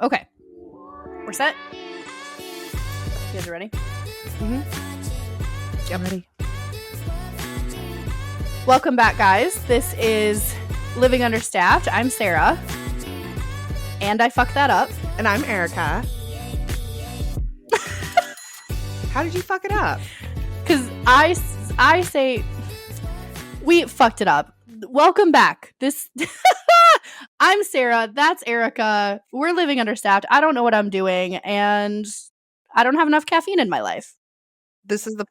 Okay. We're set? You guys are ready? Mm-hmm. Yep. Ready. Welcome back, guys. This is Living Understaffed. I'm Sarah. And I fucked that up. And I'm Erika. How did you fuck it up? Because I say we fucked it up. Welcome back. I'm Sarah. That's Erika. We're living understaffed. I don't know what I'm doing, and I don't have enough caffeine in my life. This is the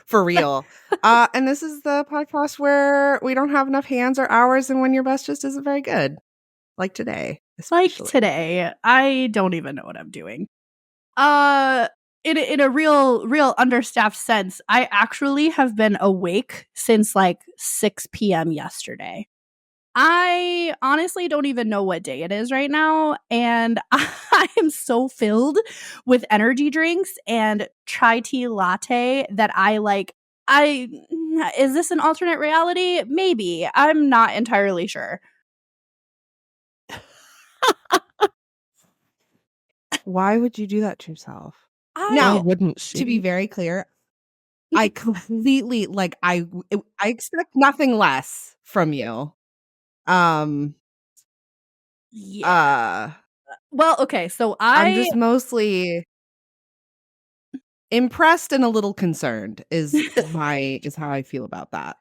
for real. And this is the podcast where we don't have enough hands or hours, and when your best just isn't very good, like today. Especially. Like today, I don't even know what I'm doing. In a real understaffed sense, I actually have been awake since like 6 p.m. yesterday. I honestly don't even know what day it is right now, and I am so filled with energy drinks and chai tea latte that is this an alternate reality? Maybe. I'm not entirely sure. Why would you do that to yourself? Why wouldn't she? To be very clear, I completely I expect nothing less from you. Yeah. Well, okay, so I'm just mostly impressed and a little concerned is how I feel about that.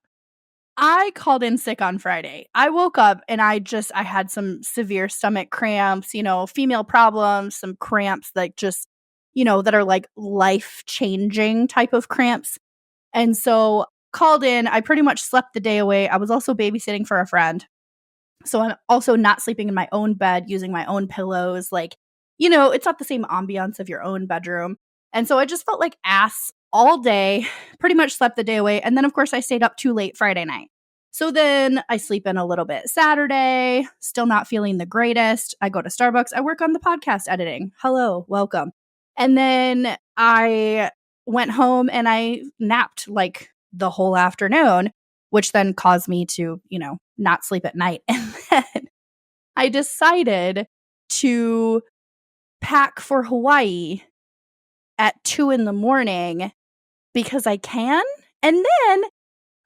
I called in sick on Friday. I woke up and I had some severe stomach cramps, female problems, some cramps that just, that are like life-changing type of cramps. And so called in, I pretty much slept the day away. I was also babysitting for a friend. So I'm also not sleeping in my own bed, using my own pillows. It's not the same ambiance of your own bedroom. And so I just felt like ass all day, pretty much slept the day away. And then, of course, I stayed up too late Friday night. So then I sleep in a little bit Saturday, still not feeling the greatest. I go to Starbucks. I work on the podcast editing. Hello, welcome. And then I went home and I napped like the whole afternoon, which then caused me to, not sleep at night. And then I decided to pack for Hawaii at 2 a.m. because I can. And then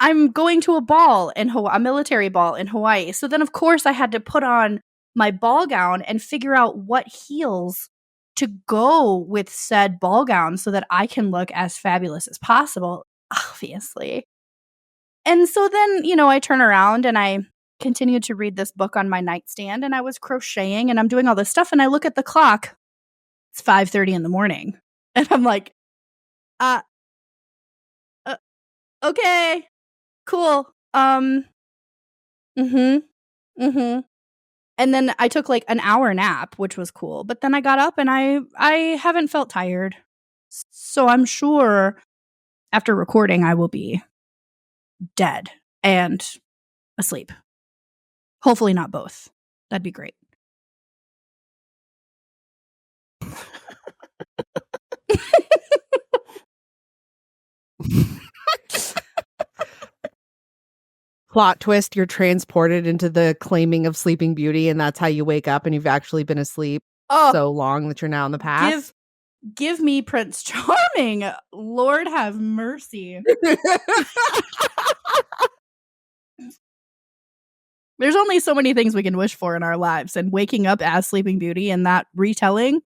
I'm going to a military ball in Hawaii. So then, of course, I had to put on my ball gown and figure out what heels to go with said ball gown so that I can look as fabulous as possible, obviously. And so then, I turn around and I continue to read this book on my nightstand, and I was crocheting and I'm doing all this stuff, and I look at the clock. It's 5:30 in the morning. And I'm like, okay, cool. And then I took like an hour nap, which was cool. But then I got up and I haven't felt tired. So I'm sure after recording, I will be dead and asleep. Hopefully not both. That'd be great. Plot twist, you're transported into the claiming of Sleeping Beauty, and that's how you wake up and you've actually been asleep so long that you're now in the past. Give me Prince Charming. Lord have mercy. There's only so many things we can wish for in our lives, and waking up as Sleeping Beauty and that retelling.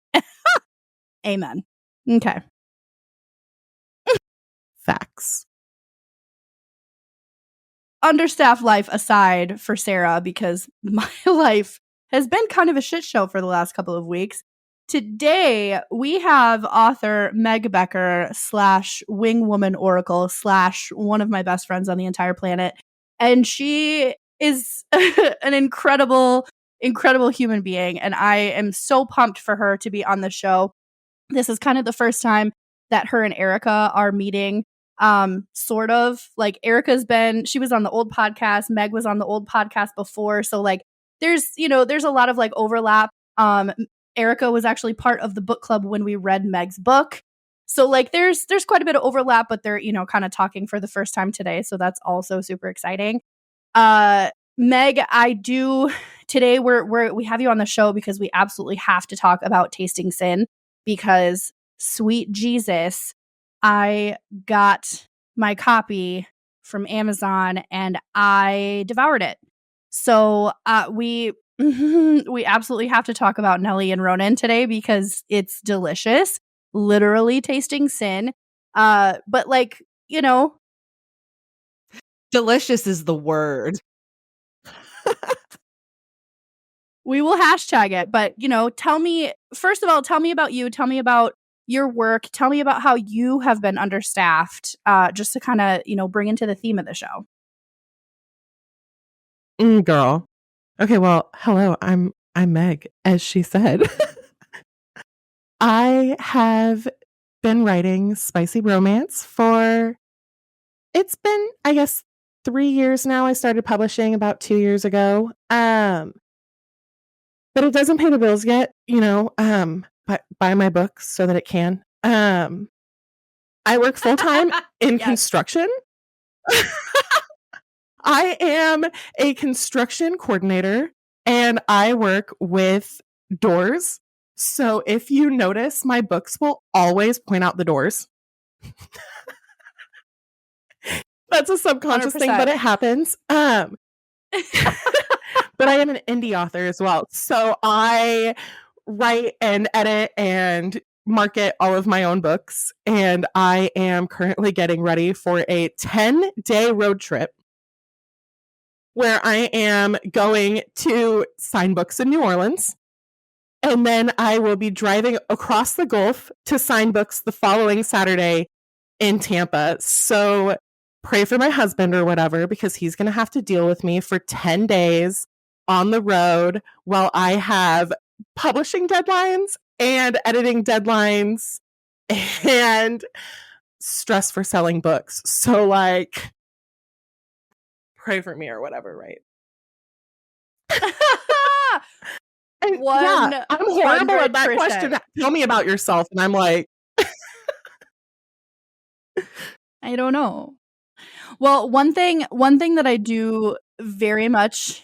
Amen. Okay. Facts. Understaffed life aside for Sarah, because my life has been kind of a shit show for the last couple of weeks. Today, we have author Meg Becker / Wing Woman Oracle / one of my best friends on the entire planet. And she is an incredible human being. And I am so pumped for her to be on the show. This is kind of the first time that her and Erika are meeting. Sort of like she was on the old podcast. Meg was on the old podcast before. So like there's a lot of like overlap. Erika was actually part of the book club when we read Meg's book. So like there's quite a bit of overlap, but they're, kind of talking for the first time today. So that's also super exciting. Meg, I do today we have you on the show because we absolutely have to talk about Tasting Sin, because sweet Jesus, I got my copy from Amazon and I devoured it. So we we absolutely have to talk about Nelly and Ronan today because it's delicious, literally tasting sin. But like, you know, Delicious is the word. we will hashtag it. But, you know, first of all, tell me about you. Tell me about your work. Tell me about how you have been understaffed, just to kind of, you know, bring into the theme of the show. Girl. Okay, well, hello. I'm Meg, as she said. I have been writing spicy romance it's been, I guess, 3 years now. I started publishing about 2 years ago. But it doesn't pay the bills yet, you know, but buy my books so that it can. I work full-time in Yes. construction. I am a construction coordinator and I work with doors. So if you notice, my books will always point out the doors. That's a subconscious thing, but it happens. But I am an indie author as well. So I write and edit and market all of my own books. And I am currently getting ready for a 10-day road trip where I am going to sign books in New Orleans. And then I will be driving across the Gulf to sign books the following Saturday in Tampa. So pray for my husband or whatever, because he's going to have to deal with me for 10 days on the road while I have publishing deadlines and editing deadlines and stress for selling books. So like, pray for me or whatever, right? And yeah, I'm horrible at that question. Tell me about yourself. And I'm like, I don't know. Well, one thing that I do very much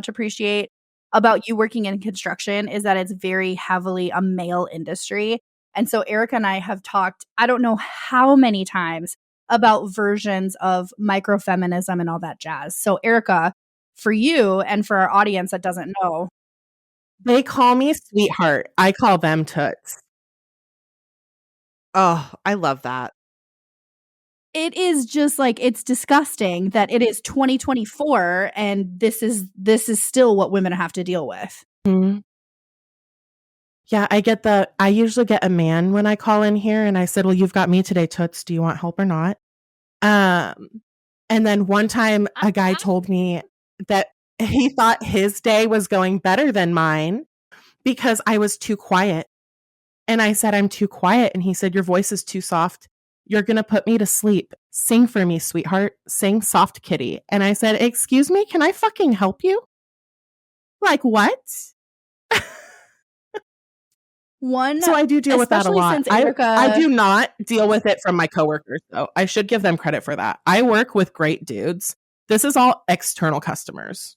appreciate about you working in construction is that it's very heavily a male industry. And so Erika and I have talked, I don't know how many times, about versions of micro-feminism and all that jazz. So Erika, for you and for our audience that doesn't know, they call me sweetheart. I call them toots. Oh, I love that. It is just like, it's disgusting that it is 2024 and this is still what women have to deal with. Mm-hmm. Yeah, I usually get a man when I call in here and I said, well, you've got me today, toots. Do you want help or not? And then one time a guy told me that he thought his day was going better than mine because I was too quiet. And I said, I'm too quiet. And he said, your voice is too soft. You're going to put me to sleep. Sing for me, sweetheart. Sing soft kitty. And I said, excuse me, can I fucking help you? Like what? So I do deal with that a lot. I do not deal with it from my coworkers, though. I should give them credit for that. I work with great dudes. This is all external customers.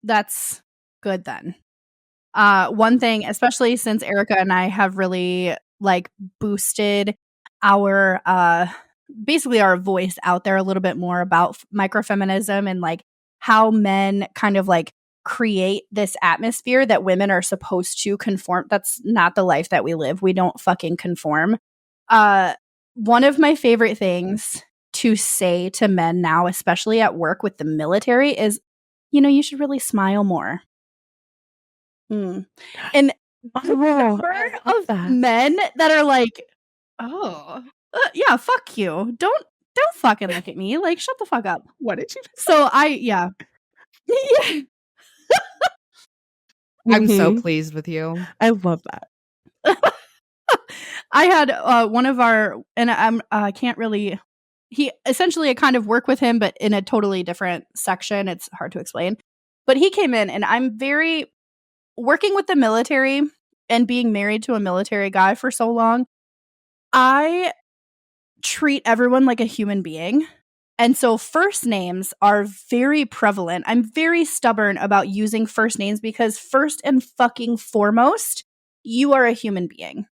That's good then. One thing, especially since Erika and I have really like boosted our basically our voice out there a little bit more about microfeminism and like how men kind of like create this atmosphere that women are supposed to conform. That's not the life that we live. We don't fucking conform. One of my favorite things to say to men now, especially at work with the military, is, you know, you should really smile more. And the number of men that are like, oh, yeah, fuck you. Don't fucking look at me. Like, shut the fuck up. What did you say? So yeah. I'm so pleased with you. I love that. I had one of our, and I can't really, I kind of work with him, but in a totally different section. It's hard to explain. But he came in, and I'm very, working with the military and being married to a military guy for so long, I treat everyone like a human being. And so first names are very prevalent. I'm very stubborn about using first names because first and fucking foremost, you are a human being.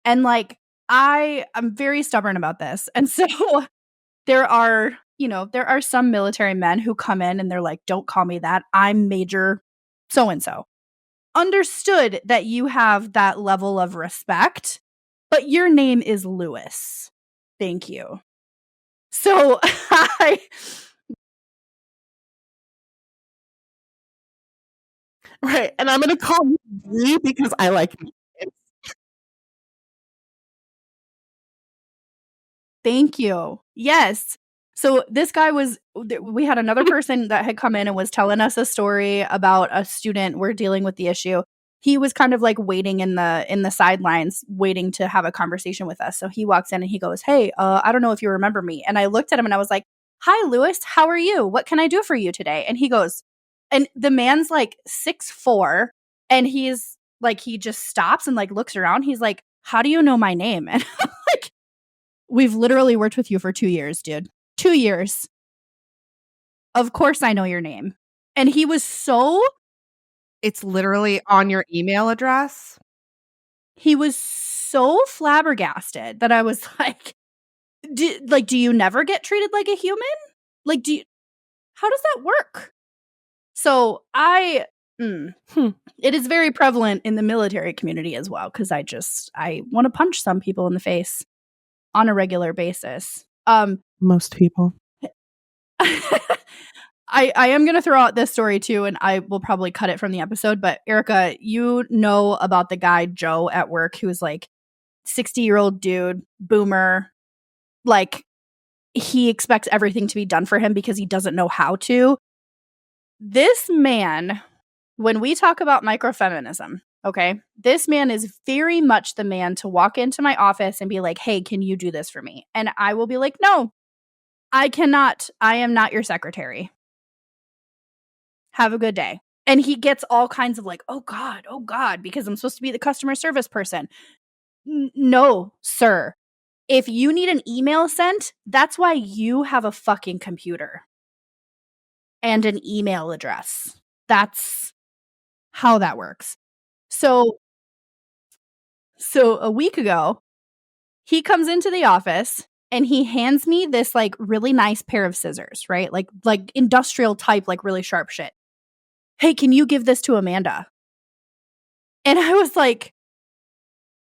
And like, I'm very stubborn about this. And so there are some military men who come in and they're like, don't call me that. I'm Major so-and-so. Understood that you have that level of respect, but your name is Lewis. Thank you. So Right. And I'm going to call you Lee because I like names. Thank you. Yes. So this guy we had another person that had come in and was telling us a story about a student. We're dealing with the issue. He was kind of like waiting in the sidelines, waiting to have a conversation with us. So he walks in and he goes, "Hey, I don't know if you remember me." And I looked at him and I was like, "Hi, Lewis. How are you? What can I do for you today?" And he goes, and the man's like 6'4", and he's like, he just stops and like looks around. He's like, "How do you know my name?" And I'm like, "We've literally worked with you for 2 years, dude. 2 years. Of course I know your name." And he was so It's literally on your email address. flabbergasted that I was like, do you never get treated like a human? Like, how does that work?" So it is very prevalent in the military community as well, because I want to punch some people in the face on a regular basis. Most people. I am going to throw out this story too, and I will probably cut it from the episode. But Erika, you know about the guy Joe at work who was like 60-year-old dude, boomer. Like, he expects everything to be done for him because he doesn't know how to. This man, when we talk about micro-feminism, okay, this man is very much the man to walk into my office and be like, "Hey, can you do this for me?" And I will be like, "No, I cannot. I am not your secretary. Have a good day." And he gets all kinds of like, oh God, because I'm supposed to be the customer service person. No, sir. If you need an email sent, that's why you have a fucking computer and an email address. That's how that works. So a week ago, he comes into the office and he hands me this like really nice pair of scissors, right? Like industrial type, like really sharp shit. "Hey, can you give this to Amanda?" And I was like,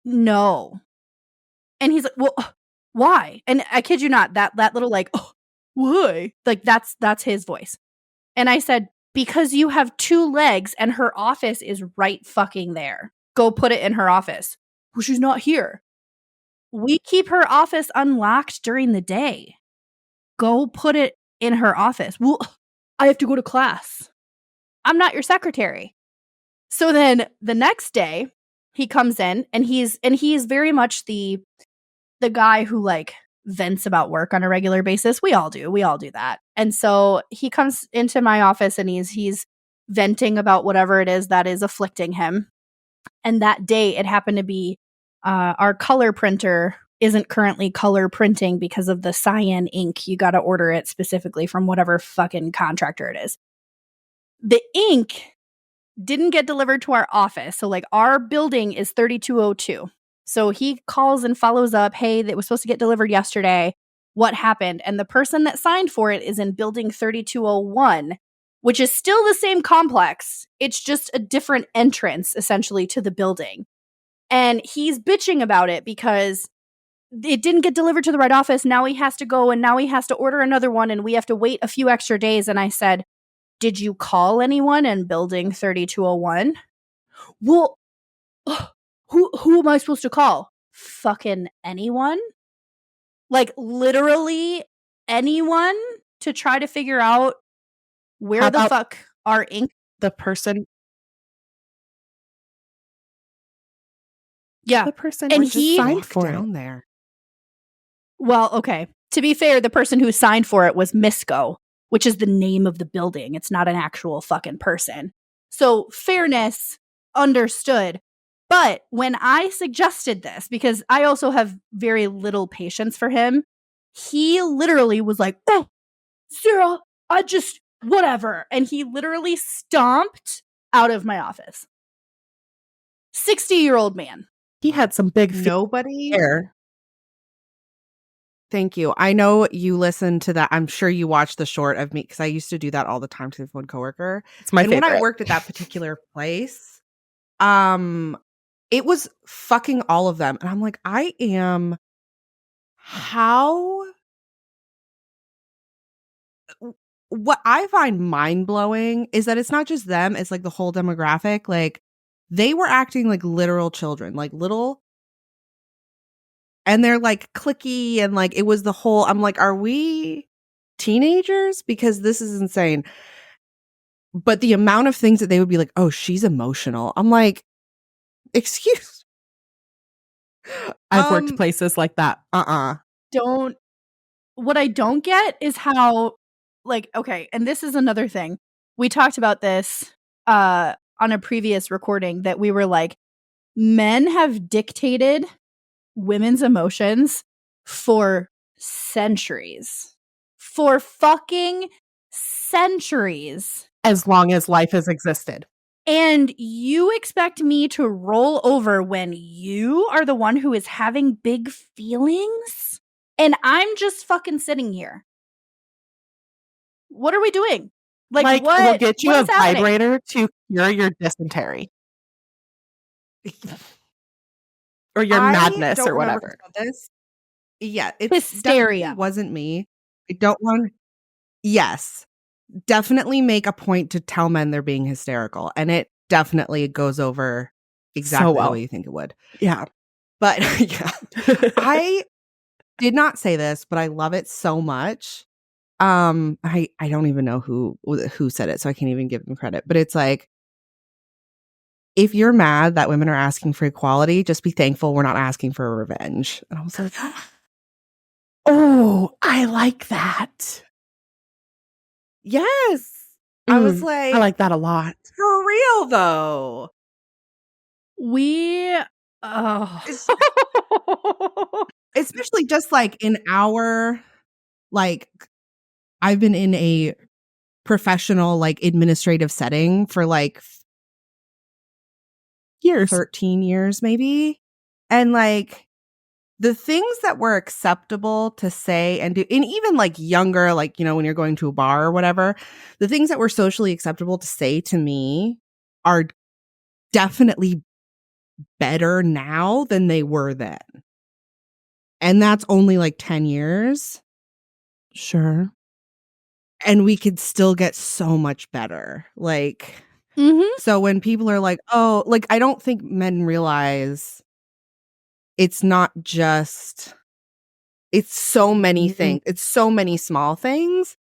"No." And he's like, "Well, why?" And I kid you not, that little like, "Oh, why?" Like that's his voice. And I said, "Because you have 2 legs and her office is right fucking there. Go put it in her office." "Well, she's not here." "We keep her office unlocked during the day. Go put it in her office." "Well, I have to go to class." "I'm not your secretary." So then the next day he comes in and he's very much the guy who like vents about work on a regular basis. We all do that. And so he comes into my office and he's venting about whatever it is that is afflicting him. And that day it happened to be our color printer isn't currently color printing because of the cyan ink. You got to order it specifically from whatever fucking contractor it is. The ink didn't get delivered to our office. So like our building is 3202. So he calls and follows up, "Hey, that was supposed to get delivered yesterday. What happened?" And the person that signed for it is in building 3201, which is still the same complex. It's just a different entrance essentially to the building. And he's bitching about it because it didn't get delivered to the right office. Now he has to go and now he has to order another one and we have to wait a few extra days. And I said, "Did you call anyone in building 3201? "Well, who am I supposed to call?" "Fucking anyone." Like literally anyone to try to figure out where How the about fuck our ink. the person Yeah. the person And who just he signed Walk for it? down there. Well, okay. To be fair, the person who signed for it was Misco, which is the name of the building. It's not an actual fucking person. So fairness, understood. But when I suggested this, because I also have very little patience for him, He literally was like, oh, Sarah, I just, whatever. And he literally stomped out of my office. 60-year-old man. He had some big Nobody. hair. Thank you. I know you listened to that. I'm sure you watched the short of me because I used to do that all the time to one coworker. It's my and favorite. when I worked at that particular place, it was fucking all of them. And I'm like, what I find mind blowing is that it's not just them, it's like the whole demographic. Like they were acting like literal children, like little, and they're like cliquey and like it was the whole, I'm like, are we teenagers? Because this is insane. But the amount of things that they would be like, oh, she's emotional. I'm like, excuse. I've worked places like that. What I don't get is how, like, okay, and this is another thing. We talked about this on a previous recording that we were like, men have dictated women's emotions for centuries. For fucking centuries. As long as life has existed. And you expect me to roll over when you are the one who is having big feelings? And I'm just fucking sitting here. What are we doing? Like what? We'll get you what a is happening? vibrator to cure your dysentery. Or your madness or whatever. This. Yeah, it Hysteria wasn't me. I don't want. Yes, definitely make a point to tell men they're being hysterical, and it definitely goes over exactly the way you think it would. Yeah, but yeah, I did not say this, but I love it so much. I don't even know who said it, so I can't even give them credit. But it's like, if you're mad that women are asking for equality, just be thankful we're not asking for revenge. And I was like, oh, I like that. Yes. I was like, I like that a lot. For real, though. Especially just like in our, like, I've been in a professional, like, administrative setting for like years, 13 years maybe. And like the things that were acceptable to say and do, and even like younger, like, you know, when you're going to a bar or whatever, the things that were socially acceptable to say to me are definitely better now than they were then. And that's only like 10 years. Sure. And we could still get so much better. Like, so when people are like, oh, like, I don't think men realize it's not just, it's so many things. It's so many small things.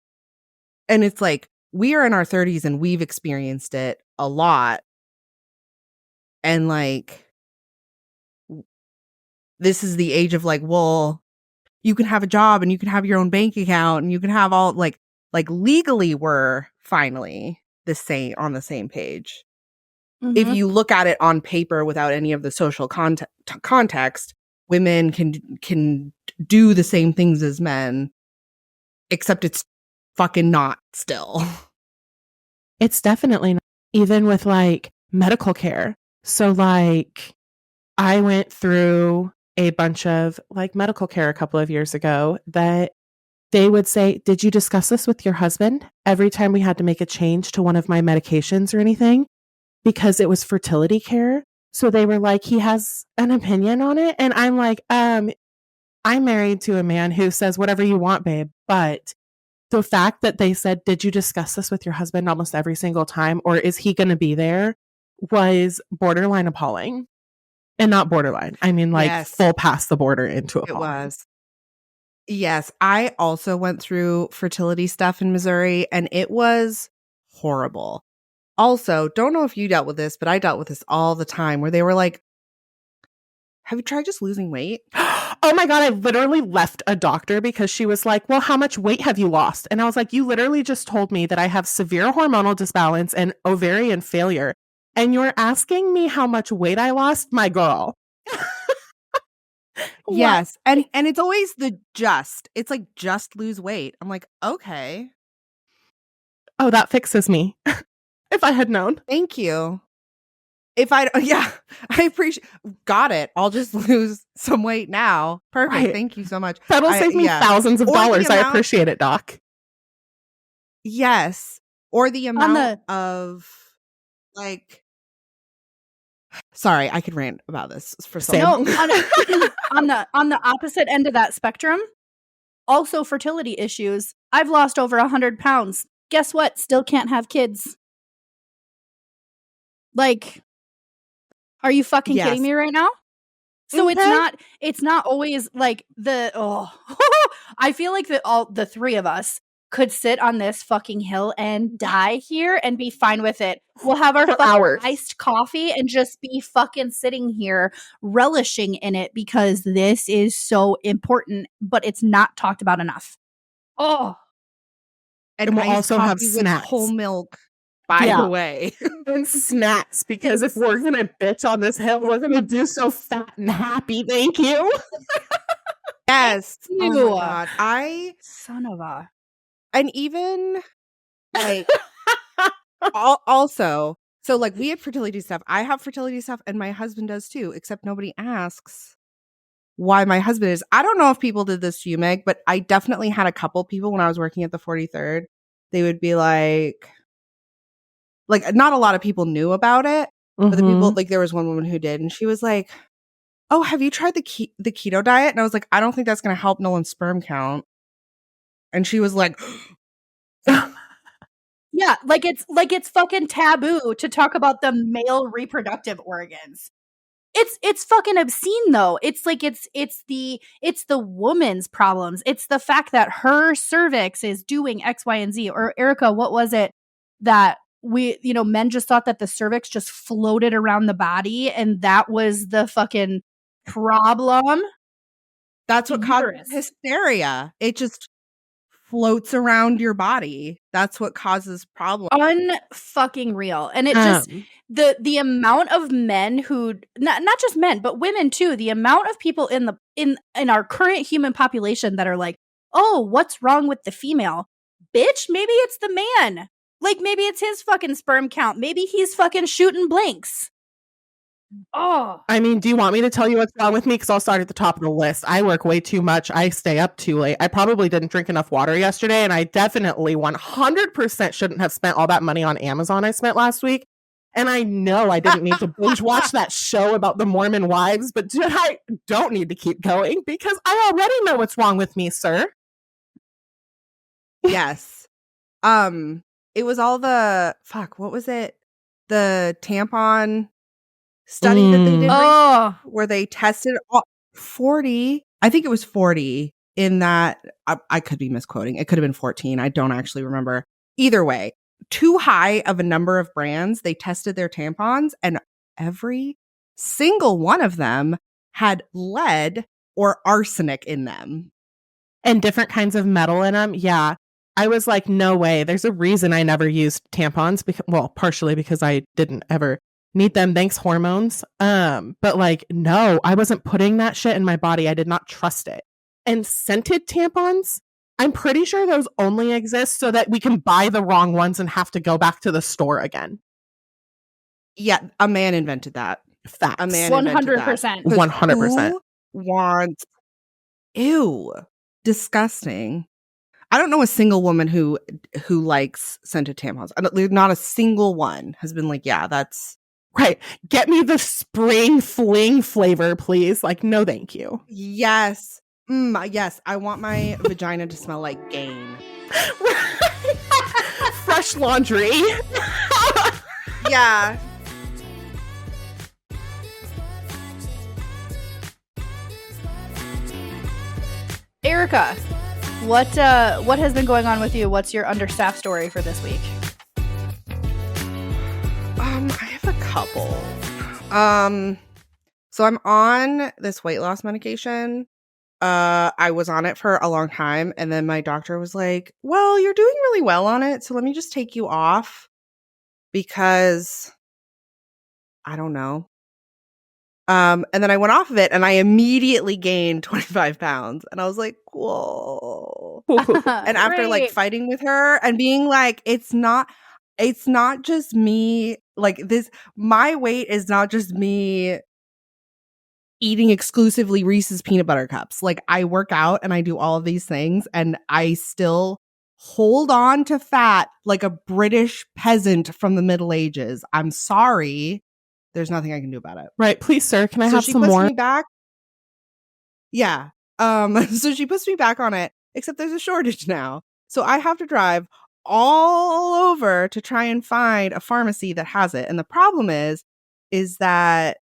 And it's like, we are in our 30s and we've experienced it a lot. And like, this is the age of like, well, you can have a job and you can have your own bank account and you can have all like legally we're finally on the same page. If you look at it on paper without any of the social context, women can do the same things as men, except it's fucking not still. It's definitely not, even with like medical care. So like I went through a bunch of like medical care a couple of years ago that they would say, did you discuss this with your husband every time we had to make a change to one of my medications or anything? Because it was fertility care. So they were like, he has an opinion on it. And I'm like, I'm married to a man who says whatever you want, babe. But the fact that they said, did you discuss this with your husband almost every single time? Or is he going to be there? Was borderline appalling. And not borderline. I mean, like full past the border into appalling. It was. Yes. I also went through fertility stuff in Missouri and it was horrible. Also, don't know if you dealt with this, but I dealt with this all the time where they were like, have you tried just losing weight? Oh my God, I literally left a doctor because she was like, well, how much weight have you lost? And I was like, you literally just told me that I have severe hormonal disbalance and ovarian failure. And you're asking me how much weight I lost? My girl. Yes. And it's always it's like just lose weight. I'm like, okay. Oh, that fixes me. If I had known. Thank you. I appreciate. Got it. I'll just lose some weight now. Perfect. Right. Thank you so much. That'll save me thousands of dollars. I appreciate it, Doc. Yes. Or the amount of like. Sorry, I could rant about this for so long. On the opposite end of that spectrum, also fertility issues. I've lost over 100 pounds. Guess what? Still can't have kids. Like, are you fucking kidding me right now? So it's not always like I feel like the three of us could sit on this fucking hill and die here and be fine with it. We'll have our iced coffee and just be fucking sitting here relishing in it because this is so important, but it's not talked about enough. Oh. And we'll also have snacks. Whole milk, by the way. And snacks, because if we're going to bitch on this hill, we're going to do so fat and happy. Thank you. Yes. Oh my God. Son of a... And even like also, so like we have fertility stuff. I have fertility stuff and my husband does too, except nobody asks why my husband is. I don't know if people did this to you, Meg, but I definitely had a couple people when I was working at the 43rd. They would be like not a lot of people knew about it, but the people, like there was one woman who did, and she was like, "Oh, have you tried the keto diet?" And I was like, "I don't think that's going to help Nolan's sperm count." And she was like, yeah, like it's fucking taboo to talk about the male reproductive organs. It's fucking obscene though. It's like it's the woman's problems. It's the fact that her cervix is doing X, Y, and Z. Or Erika, what was it that men just thought that the cervix just floated around the body and that was the fucking problem? That's what causes hysteria. It just floats around your body. That's what causes problems. Unfucking real. And it just the amount of men who not just men, but women too, the amount of people in our current human population that are like, "Oh, what's wrong with the female?" Bitch, maybe it's the man. Like maybe it's his fucking sperm count. Maybe he's fucking shooting blanks. Oh. I mean, do you want me to tell you what's wrong with me? Because I'll start at the top of the list. I work way too much. I stay up too late. I probably didn't drink enough water yesterday, and I definitely 100% shouldn't have spent all that money on Amazon I spent last week. And I know I didn't need to binge watch that show about the Mormon wives, but I don't need to keep going because I already know what's wrong with me, sir. Yes. It was all what was it? The tampon study that they did where they tested 40. I think it was 40 in that. I could be misquoting. It could have been 14. I don't actually remember. Either way, too high of a number of brands. They tested their tampons and every single one of them had lead or arsenic in them. And different kinds of metal in them. Yeah. I was like, no way. There's a reason I never used tampons. Partially because I didn't ever need them. Thanks, hormones. But like, no, I wasn't putting that shit in my body. I did not trust it. And scented tampons, I'm pretty sure those only exist so that we can buy the wrong ones and have to go back to the store again. Yeah, a man invented that. Facts. A man 100%. 100%. Who wants? Ew, disgusting. I don't know a single woman who likes scented tampons. Not a single one has been like, yeah, that's right. Get me the spring fling flavor, please. Like, no, thank you. Yes. Yes. I want my vagina to smell like Gain. Fresh laundry. Yeah. Erika, what has been going on with you? What's your understaffed story for this week? I have a couple. So I'm on this weight loss medication. I was on it for a long time, and then my doctor was like, "Well, you're doing really well on it, so let me just take you off because I don't know. And then I went off of it and I immediately gained 25 pounds. And I was like, whoa. And after like fighting with her and being like, it's not just me. Like my weight is not just me eating exclusively Reese's peanut butter cups. Like I work out and I do all of these things and I still hold on to fat like a British peasant from the Middle Ages. I'm sorry. There's nothing I can do about it. Right. Please, sir, can I have some more? So she puts me back. Yeah. So she puts me back on it, except there's a shortage now. So I have to drive all over to try and find a pharmacy that has it. And the problem is that,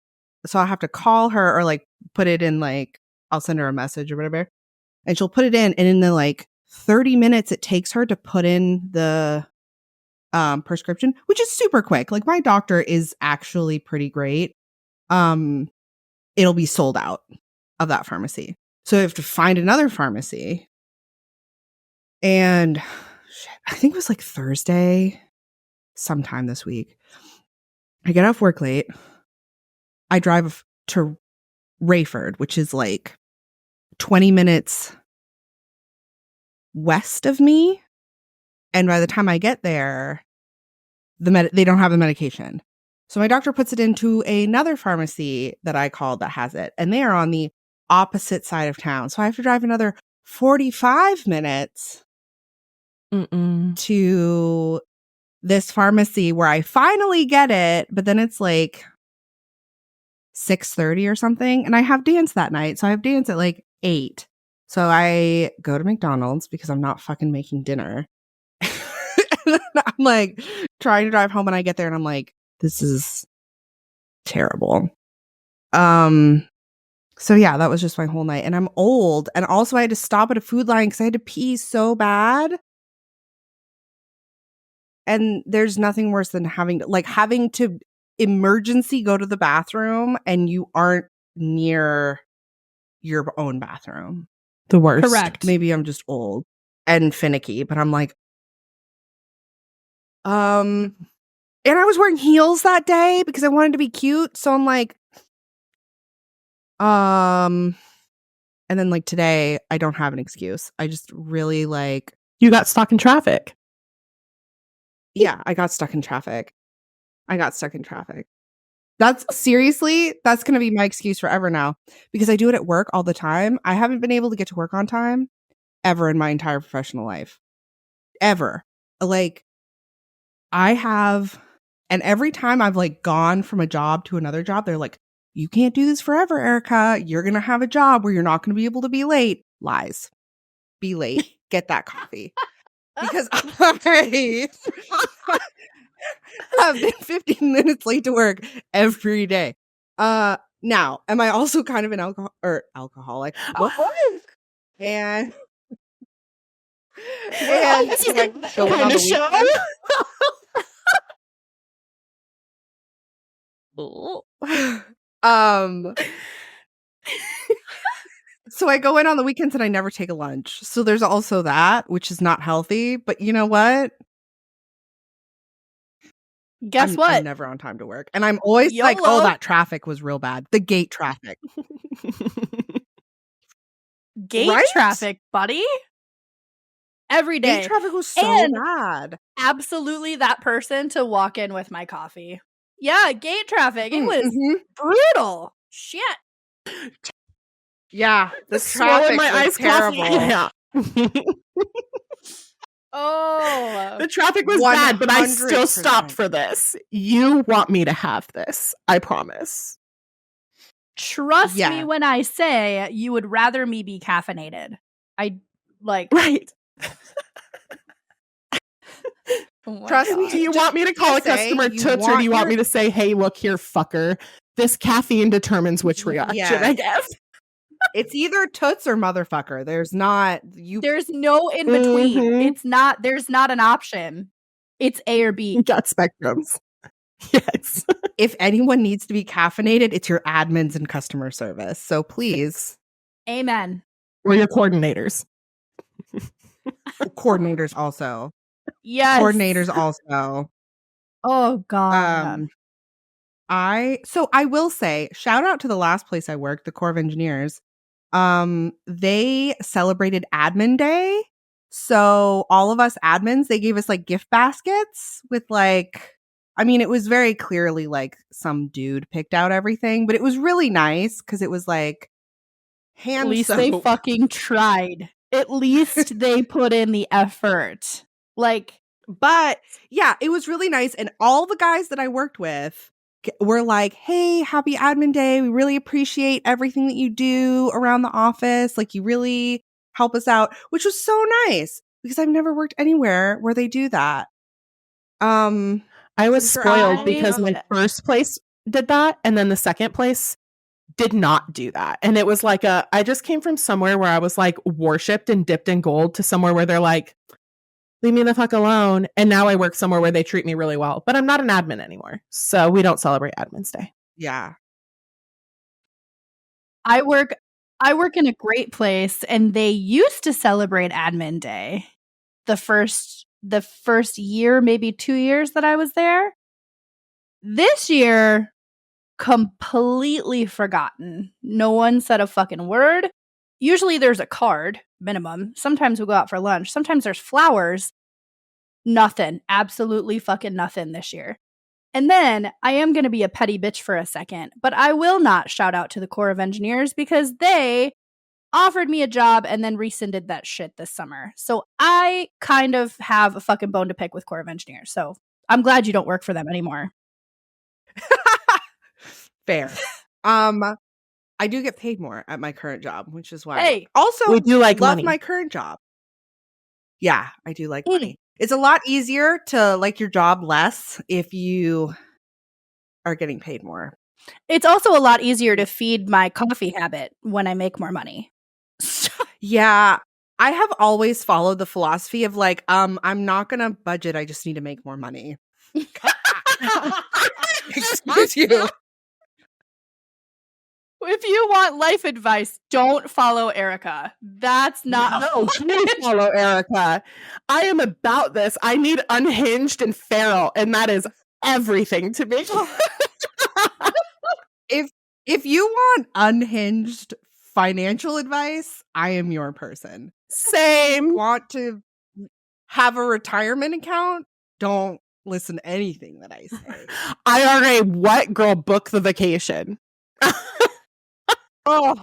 so I have to call her or like put it in, like, I'll send her a message or whatever. And she'll put it in. And in the like 30 minutes it takes her to put in the prescription, which is super quick. Like my doctor is actually pretty great. It'll be sold out of that pharmacy. So I have to find another pharmacy. And I think it was like Thursday, sometime this week. I get off work late. I drive to Rayford, which is like 20 minutes west of me. And by the time I get there, they don't have the medication. So my doctor puts it into another pharmacy that I called that has it. And they are on the opposite side of town. So I have to drive another 45 minutes to this pharmacy where I finally get it. But then it's like 6:30 or something. And I have dance that night. So I have dance at like 8. So I go to McDonald's because I'm not fucking making dinner. I'm like trying to drive home and I get there and I'm like, this is terrible. So yeah, that was just my whole night. And I'm old. And also I had to stop at a Food Lion because I had to pee so bad. And there's nothing worse than having to emergency go to the bathroom and you aren't near your own bathroom. The worst. Correct. Maybe I'm just old and finicky, but I'm like, and I was wearing heels that day because I wanted to be cute. So I'm like, and then like today I don't have an excuse. I just really like. You got stuck in traffic. Yeah, I got stuck in traffic. That's seriously, that's going to be my excuse forever now because I do it at work all the time. I haven't been able to get to work on time ever in my entire professional life. Ever. Like, I have, and every time I've like gone from a job to another job, they're like, you can't do this forever, Erika. You're going to have a job where you're not going to be able to be late. Lies. Be late. Get that coffee. Because I have been 15 minutes late to work every day. Now, am I also kind of an alcoholic? What? And like show on the weekend. So I go in on the weekends and I never take a lunch. So there's also that, which is not healthy. But you know what? Guess what? I'm never on time to work. And I'm always like, oh, that traffic was real bad. The gate traffic. Gate traffic, buddy. Every day. Gate traffic was so bad. Absolutely that person to walk in with my coffee. Yeah, gate traffic. It was brutal. Shit. Yeah, the traffic my was iced terrible. Coffee. Yeah. The traffic was bad, but I still stopped for this. You want me to have this. I promise. Trust me when I say you would rather me be caffeinated. I like. Right. Trust me. Do you want me to call a customer toots or do you want me to say, hey, look here, fucker. This caffeine determines which reaction I guess. It's either toots or motherfucker. There's not There's no in between. It's not. There's not an option. It's A or B. You got spectrums. Yes. If anyone needs to be caffeinated, it's your admins and customer service. So please. Amen. Or your coordinators. Coordinators also. Yes. Coordinators also. Oh God. I will say, shout out to the last place I worked, the Corps of Engineers. They celebrated Admin Day. So all of us admins, they gave us like gift baskets with like, I mean, it was very clearly like some dude picked out everything, but it was really nice because it was like hand At least soap. they fucking tried. At least they put in the effort. Like, but yeah, it was really nice. And all the guys that I worked with were like, hey, happy Admin Day. We really appreciate everything that you do around the office. Like, you really help us out, which was so nice because I've never worked anywhere where they do that. I was spoiled because my first place did that, and then the second place did not do that. And it was like I just came from somewhere where I was like worshipped and dipped in gold to somewhere where they're like, leave me the fuck alone. And now I work somewhere where they treat me really well, but I'm not an admin anymore. So we don't celebrate Admin's Day. Yeah. I work in a great place, and they used to celebrate Admin Day the first year, maybe 2 years that I was there. This year, completely forgotten. No one said a fucking word. Usually there's a card, minimum. Sometimes we go out for lunch. Sometimes there's flowers. Nothing. Absolutely fucking nothing this year. And then I am going to be a petty bitch for a second, but I will not shout out to the Corps of Engineers because they offered me a job and then rescinded that shit this summer. So I kind of have a fucking bone to pick with Corps of Engineers. So I'm glad you don't work for them anymore. Fair. I do get paid more at my current job, which is why Hey, also we do like love money. my current job. Yeah, I do like money. It's a lot easier to like your job less if you are getting paid more. It's also a lot easier to feed my coffee habit when I make more money. Yeah, I have always followed the philosophy of like, I'm not gonna budget. I just need to make more money. Excuse you. If you want life advice, don't follow Erika. That's not. No, please follow Erika. I am about this. I need unhinged and feral, and that is everything to me. If you want unhinged financial advice, I am your person. Same. Want to have a retirement account? Don't listen to anything that I say. IRA, what girl, book the vacation. Oh.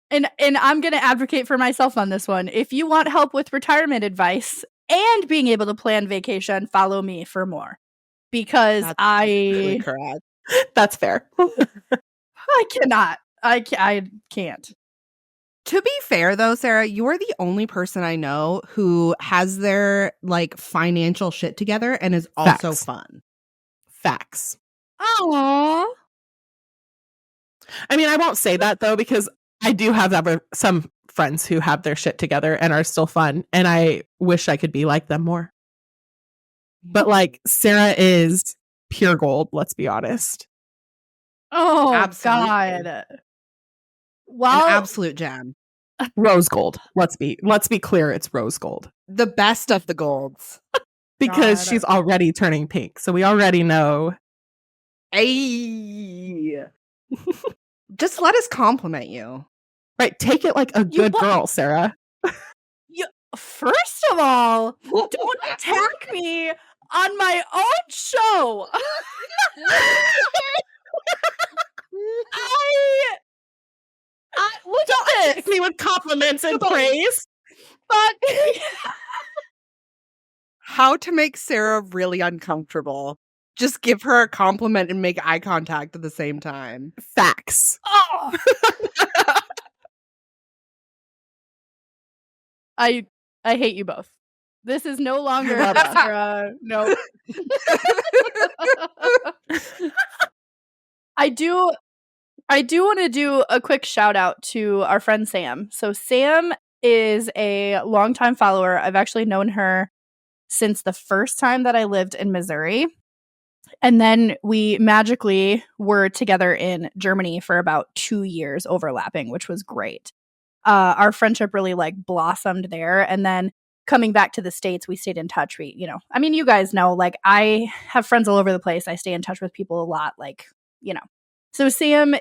And I'm going to advocate for myself on this one. If you want help with retirement advice and being able to plan vacation, follow me for more. Because That's really correct. That's fair. I cannot. I can't. To be fair, though, Sarah, you're the only person I know who has their like financial shit together and is also fun. Facts. Aww. I mean, I won't say that though, because I do have some friends who have their shit together and are still fun, and I wish I could be like them more. But like Sarah is pure gold, let's be honest. Oh, Absolutely. God. Well, an absolute gem. Rose gold. Let's be clear, it's rose gold. The best of the golds. Because she's already turning pink. So we already know. Ay. Just let us compliment you. Right. Take it like a good girl, Sarah. First of all, don't attack me on my own show. Look at this. Me with compliments and praise. But how to make Sarah really uncomfortable. Just give her a compliment and make eye contact at the same time. Facts. Oh. I hate you both. This is no longer Sarah. No. I do want to do a quick shout out to our friend Sam. So Sam is a longtime follower. I've actually known her since the first time that I lived in Missouri. And then we magically were together in Germany for about 2 years overlapping, which was great. Our friendship really like blossomed there. And then coming back to the States, we stayed in touch. I mean, you guys know, like, I have friends all over the place. I stay in touch with people a lot, like, So Sam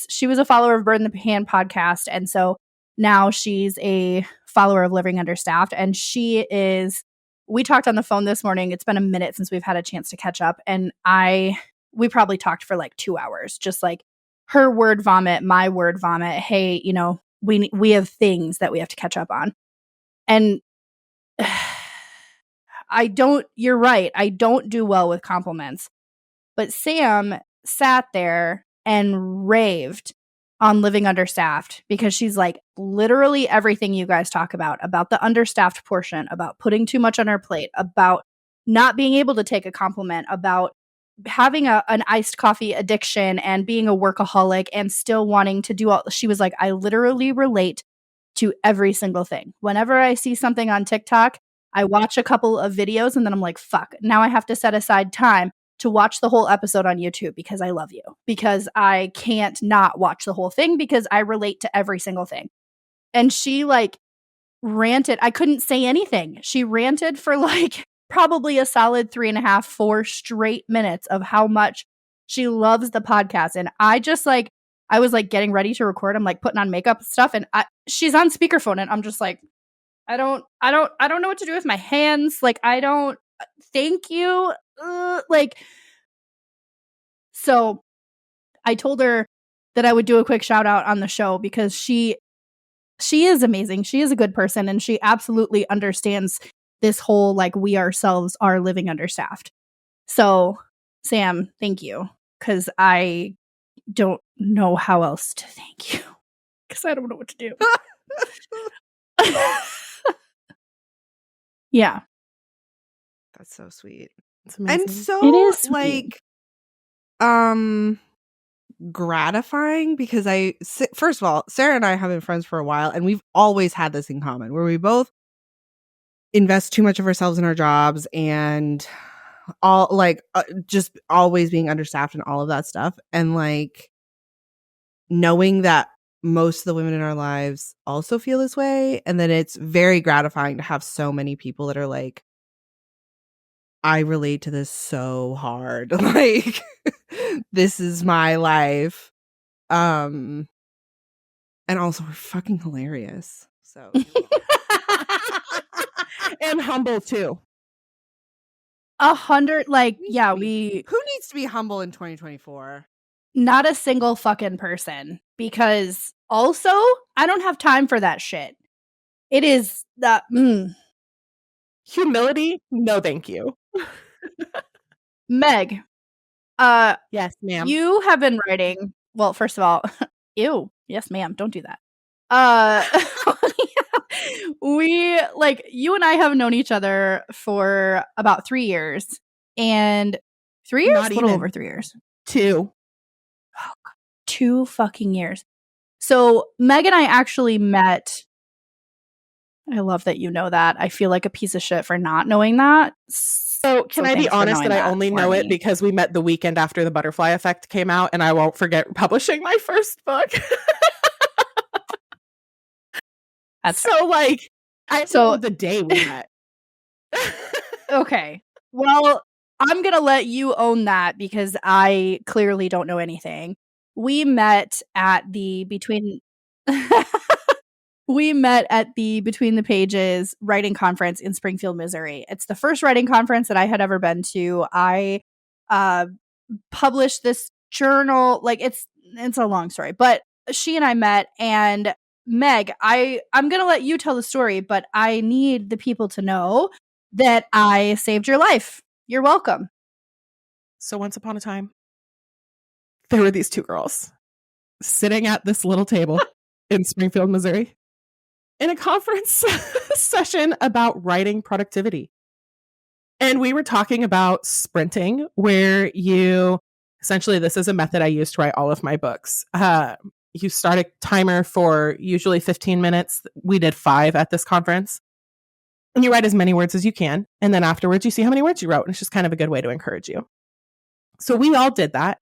she was a follower of Bird in the Hand podcast. And so now she's a follower of Living Understaffed. And we talked on the phone this morning. It's been a minute since we've had a chance to catch up. And we probably talked for like 2 hours, just like her word vomit, my word vomit. Hey, we have things that we have to catch up on. And you're right. I don't do well with compliments. But Sam sat there and raved on Living Understaffed because she's like, literally everything you guys talk about the understaffed portion, about putting too much on her plate, about not being able to take a compliment, about having an iced coffee addiction and being a workaholic and still wanting to do all. She was like, I literally relate to every single thing. Whenever I see something on TikTok, I watch a couple of videos and then I'm like, fuck, now I have to set aside time to watch the whole episode on YouTube because I love you, because I can't not watch the whole thing because I relate to every single thing. And she like ranted. I couldn't say anything. She ranted for like probably a solid 3.5, 4 straight minutes of how much she loves the podcast. And I was like getting ready to record. I'm like putting on makeup stuff and she's on speakerphone and I'm just like, I don't know what to do with my hands. Like, thank you. So I told her that I would do a quick shout out on the show because she is amazing. She is a good person and she absolutely understands this whole, like, we ourselves are living understaffed. So Sam, thank you. Cause I don't know how else to thank you. Cause I don't know what to do. Yeah. That's so sweet. It's amazing. And so It is sweet. like gratifying because first of all, Sarah and I have been friends for a while and we've always had this in common where we both invest too much of ourselves in our jobs and all like just always being understaffed and all of that stuff. And like knowing that most of the women in our lives also feel this way. And then it's very gratifying to have so many people that are like, I relate to this so hard. Like, this is my life. And also we're fucking hilarious. So and humble too. 100, like, yeah, who needs to be humble in 2024? Not a single fucking person, because also I don't have time for that shit. It is that humility. No, thank you. Meg. Yes, ma'am. You have been writing. Well, first of all, ew. Yes, ma'am. Don't do that. You and I have known each other for about 3 years, and 3 years, Not a little even. over 3 years. 2. 2 fucking years. So Meg and I actually met. I love that you know that. I feel like a piece of shit for not knowing that. So can I be thanks for honest knowing that I only for know me. it because we met the weekend after The Butterfly Effect came out, and I won't forget publishing my first book. That's so like I know the day we met. Okay. Well, I'm going to let you own that because I clearly don't know anything. We met at the Between the Pages writing conference in Springfield, Missouri. It's the first writing conference that I had ever been to. I published this journal. Like, it's a long story, but she and I met. And Meg, I'm going to let you tell the story, but I need the people to know that I saved your life. You're welcome. So once upon a time, there were these 2 girls sitting at this little table in Springfield, Missouri, in a conference session about writing productivity. And we were talking about sprinting, where essentially, this is a method I use to write all of my books. You start a timer for usually 15 minutes. We did 5 at this conference. And you write as many words as you can. And then afterwards, you see how many words you wrote. And it's just kind of a good way to encourage you. So we all did that.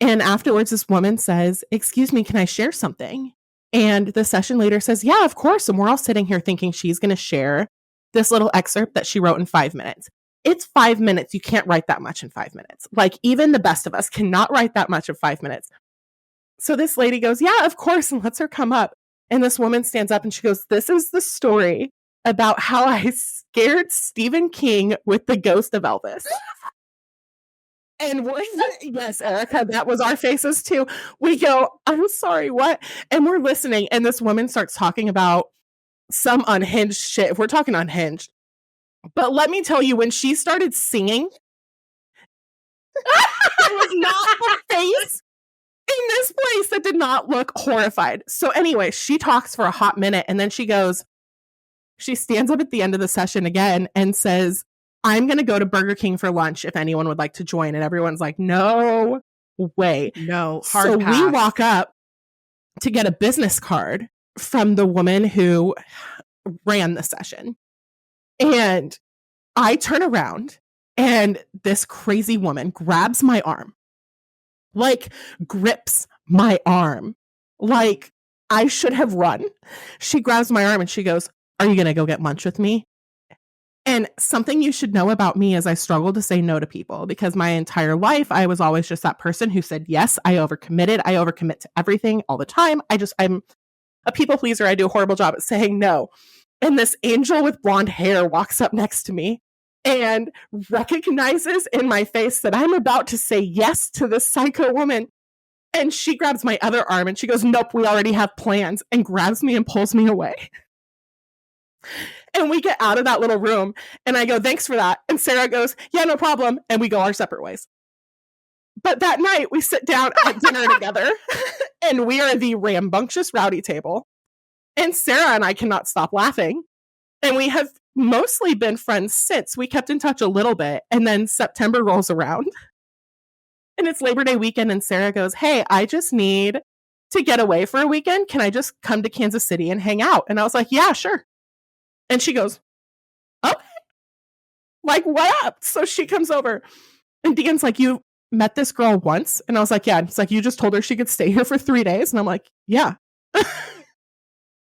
And afterwards, this woman says, "Excuse me, can I share something?" And the session leader says, "Yeah, of course." And we're all sitting here thinking she's going to share this little excerpt that she wrote in 5 minutes. It's 5 minutes. You can't write that much in 5 minutes. Like, even the best of us cannot write that much in 5 minutes. So this lady goes, yeah, of course, and lets her come up. And this woman stands up and she goes, this is the story about how I scared Stephen King with the ghost of Elvis. And yes, Erika, that was our faces too. We go, I'm sorry, what? And we're listening. And this woman starts talking about some unhinged shit. If we're talking unhinged. But let me tell you, when she started singing, there was not a face in this place that did not look horrified. So anyway, she talks for a hot minute and then she stands up at the end of the session again and says, I'm going to go to Burger King for lunch if anyone would like to join. And everyone's like, no way. No, hard pass. We walk up to get a business card from the woman who ran the session. And I turn around and this crazy woman grabs my arm, like grips my arm, like I should have run. She grabs my arm and she goes, are you going to go get lunch with me? And something you should know about me is I struggle to say no to people because my entire life, I was always just that person who said, yes, I overcommitted. I overcommit to everything all the time. I'm a people pleaser. I do a horrible job at saying no. And this angel with blonde hair walks up next to me and recognizes in my face that I'm about to say yes to this psycho woman. And she grabs my other arm and she goes, nope, we already have plans, and grabs me and pulls me away. And we get out of that little room and I go, thanks for that. And Sarah goes, yeah, no problem. And we go our separate ways. But that night we sit down at dinner together and we are the rambunctious rowdy table. And Sarah and I cannot stop laughing. And we have mostly been friends since. We kept in touch a little bit. And then September rolls around and it's Labor Day weekend. And Sarah goes, hey, I just need to get away for a weekend. Can I just come to Kansas City and hang out? And I was like, yeah, sure. And she goes, okay, like, what up? So she comes over and Dean's like, you met this girl once? And I was like, yeah. And he's like, you just told her she could stay here for 3 days? And I'm like, yeah.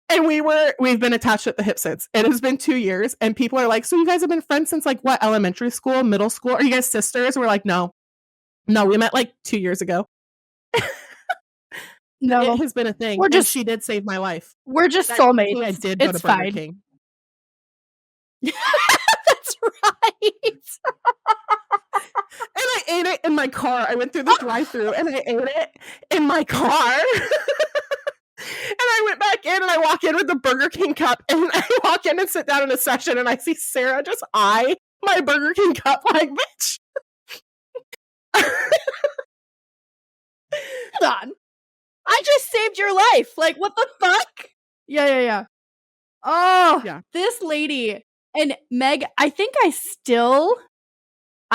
And we've been attached at the hip since. It has been 2 years. And people are like, so you guys have been friends since like what, elementary school, middle school? Are you guys sisters? And we're like, no, we met like 2 years ago. No, it has been a thing. She did save my life. We're just soulmates. I did go to Burger King. That's right. And I ate it in my car. I went through the drive-thru and I ate it in my car. And I went back in and I walk in with the Burger King cup and I walk in and sit down in a session and I see Sarah just eye my Burger King cup like, bitch. Hold on. I just saved your life. Like, what the fuck? Yeah. Oh, yeah. This lady. And Meg, I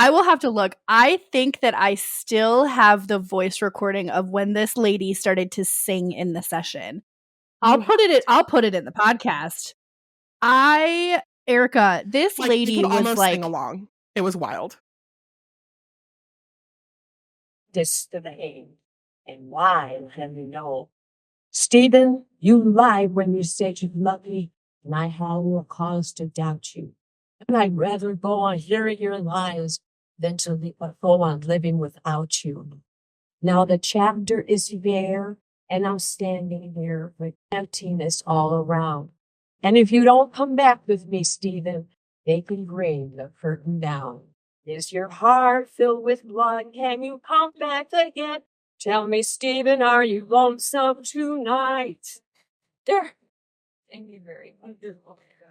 will have to look. I think that I still have the voice recording of when this lady started to sing in the session. I'll put it in the podcast. Erika, this lady was like sing along. It was wild. This the name and why let me know. Stephen, you lied when you said you love me, and I had no cause to doubt you. And I'd rather go on hearing your lies than to go on living without you. Now the chapter is there, and I'm standing here with emptiness all around. And if you don't come back with me, Stephen, they can bring the curtain down. Is your heart filled with blood? Can you come back again? Tell me, Stephen, are you lonesome tonight? There. Thank you very much.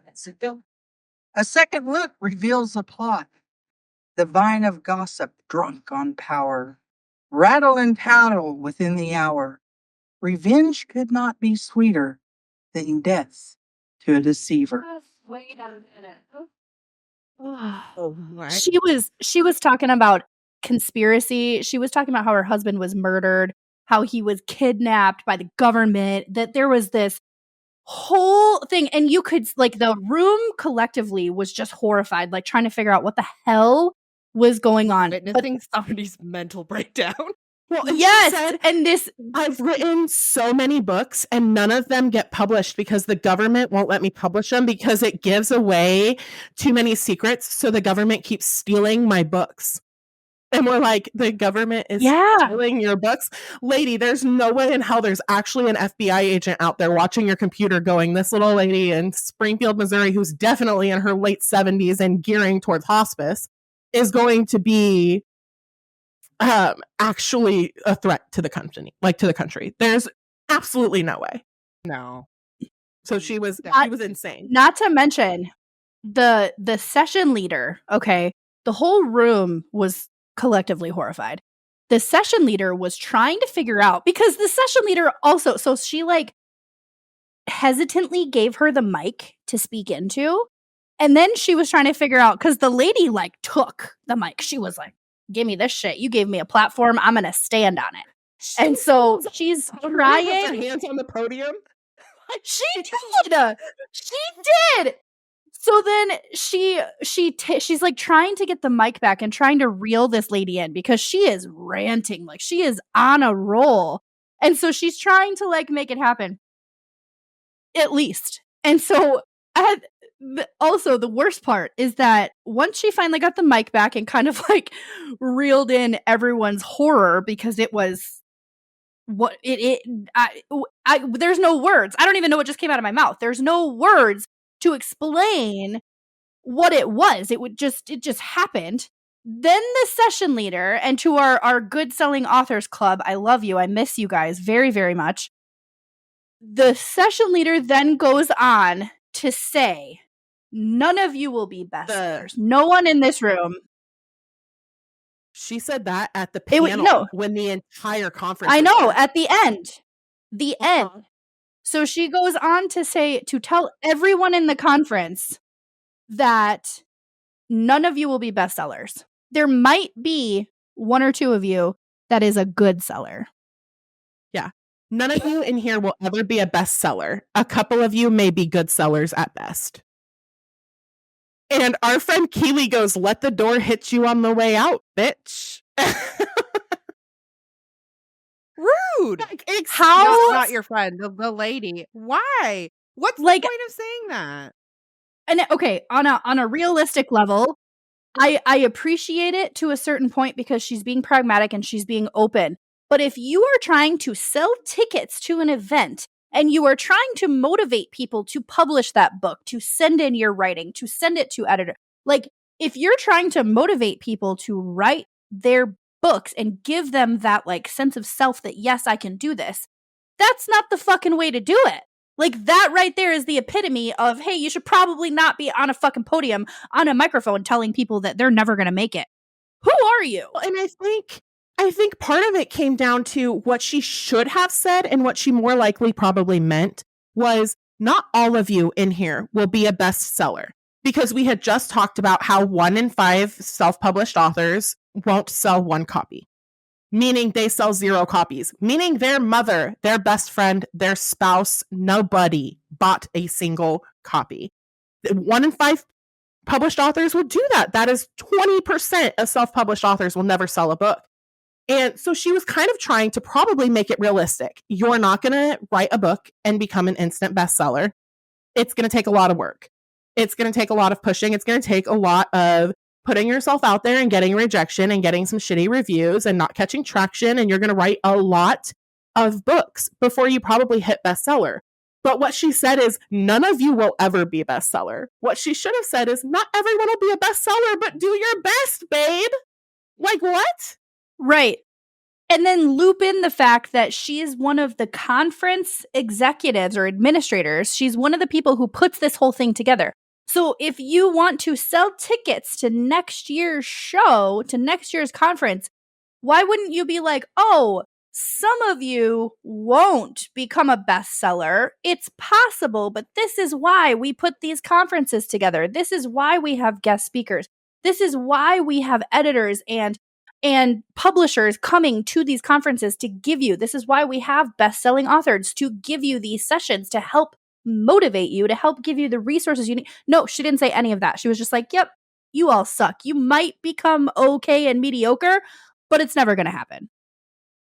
That's a film. A second look reveals a plot. The vine of gossip drunk on power. Rattle and tattle within the hour. Revenge could not be sweeter than death to a deceiver. Wait a minute. Oh, she was talking about conspiracy. She was talking about how her husband was murdered, how he was kidnapped by the government, that there was this whole thing. And you could, like, the room collectively was just horrified, like trying to figure out what the hell was going on. Witnessing somebody's mental breakdown. Well, and yes, she said, and this I've written so many books and none of them get published because the government won't let me publish them because it gives away too many secrets. So the government keeps stealing my books. And we're like, the government is stealing your books? Lady, there's no way in hell there's actually an FBI agent out there watching your computer going, this little lady in Springfield, Missouri, who's definitely in her late 70s and gearing towards hospice, is going to be actually a threat to the country. There's absolutely no way. No. So she was insane. Not to mention the session leader, okay, the whole room was collectively horrified. The session leader was trying to figure out, because the session leader also, so she like hesitantly gave her the mic to speak into, and then she was trying to figure out, because the lady like took the mic. She was like, give me this shit. You gave me a platform. I'm going to stand on it. And so she's trying. Her hands on the podium. She did. She did. So then she's like trying to get the mic back and trying to reel this lady in because she is ranting. Like she is on a roll. And so she's trying to like make it happen. At least. And so also the worst part is that once she finally got the mic back and kind of like reeled in everyone's horror, because it was what there's no words. I don't even know what just came out of my mouth. There's no words to explain what it was. It just happened. Then the session leader, and to our good selling authors club, I love you. I miss you guys very, very much. The session leader then goes on to say, none of you will be bestsellers. No one in this room. She said that at the panel when the entire conference. I know, at the end. The end. So she goes on to say, to tell everyone in the conference that none of you will be bestsellers. There might be one or two of you that is a good seller. Yeah. None of you in here will ever be a bestseller. A couple of you may be good sellers at best. And our friend Keely goes, let the door hit you on the way out, bitch. Rude. Like, how? Not your friend, the lady. Why? What's like, the point of saying that? And okay, on a realistic level, I appreciate it to a certain point because she's being pragmatic and she's being open. But if you are trying to sell tickets to an event and you are trying to motivate people to publish that book, to send in your writing, to send it to editor, like if you're trying to motivate people to write their books and give them that like sense of self that, yes, I can do this, that's not the fucking way to do it. Like that right there is the epitome of, hey, you should probably not be on a fucking podium on a microphone telling people that they're never going to make it. Who are you? And I think part of it came down to what she should have said, and what she more likely probably meant was, not all of you in here will be a bestseller, because we had just talked about how 1 in 5 self-published authors won't sell one copy, meaning they sell 0 copies, meaning their mother, their best friend, their spouse, nobody bought a single copy. 1 in 5 published authors will do that. That is 20% of self-published authors will never sell a book. And so she was kind of trying to probably make it realistic. You're not going to write a book and become an instant bestseller. It's going to take a lot of work. It's going to take a lot of pushing. It's going to take a lot of putting yourself out there and getting rejection and getting some shitty reviews and not catching traction. And you're going to write a lot of books before you probably hit bestseller. But what she said is, none of you will ever be a bestseller. What she should have said is, not everyone will be a bestseller, but do your best, babe. Like, what? Right. And then loop in the fact that she is one of the conference executives or administrators. She's one of the people who puts this whole thing together. So if you want to sell tickets to next year's show, to next year's conference, why wouldn't you be like, oh, some of you won't become a bestseller. It's possible, but this is why we put these conferences together. This is why we have guest speakers. This is why we have editors and publishers coming to these conferences to give you. This is why we have best-selling authors to give you these sessions to help motivate you, to help give you the resources you need. No, she didn't say any of that. She was just like, yep, you all suck. You might become okay and mediocre, but it's never going to happen.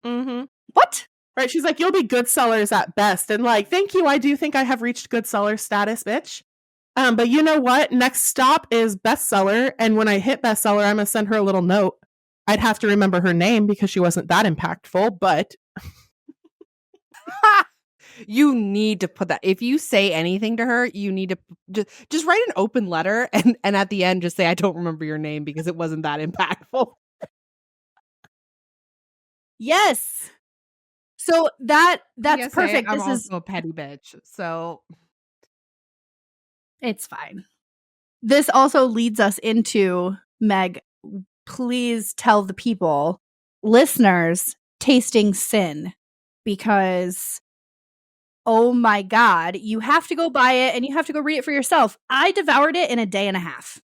Mm-hmm. What? Right. She's like, you'll be good sellers at best. And like, thank you. I do think I have reached good seller status, bitch. But you know what? Next stop is bestseller. And when I hit bestseller, I'm going to send her a little note. I'd have to remember her name because she wasn't that impactful, but you need to put that. If you say anything to her, you need to just write an open letter and at the end just say, I don't remember your name because it wasn't that impactful. Yes. So that's PSA, perfect. I'm This also is a petty bitch. So it's fine. This also leads us into, Meg, please tell the people, listeners, Tasting Sin, because oh my God, you have to go buy it and you have to go read it for yourself. I devoured it in a day and a half.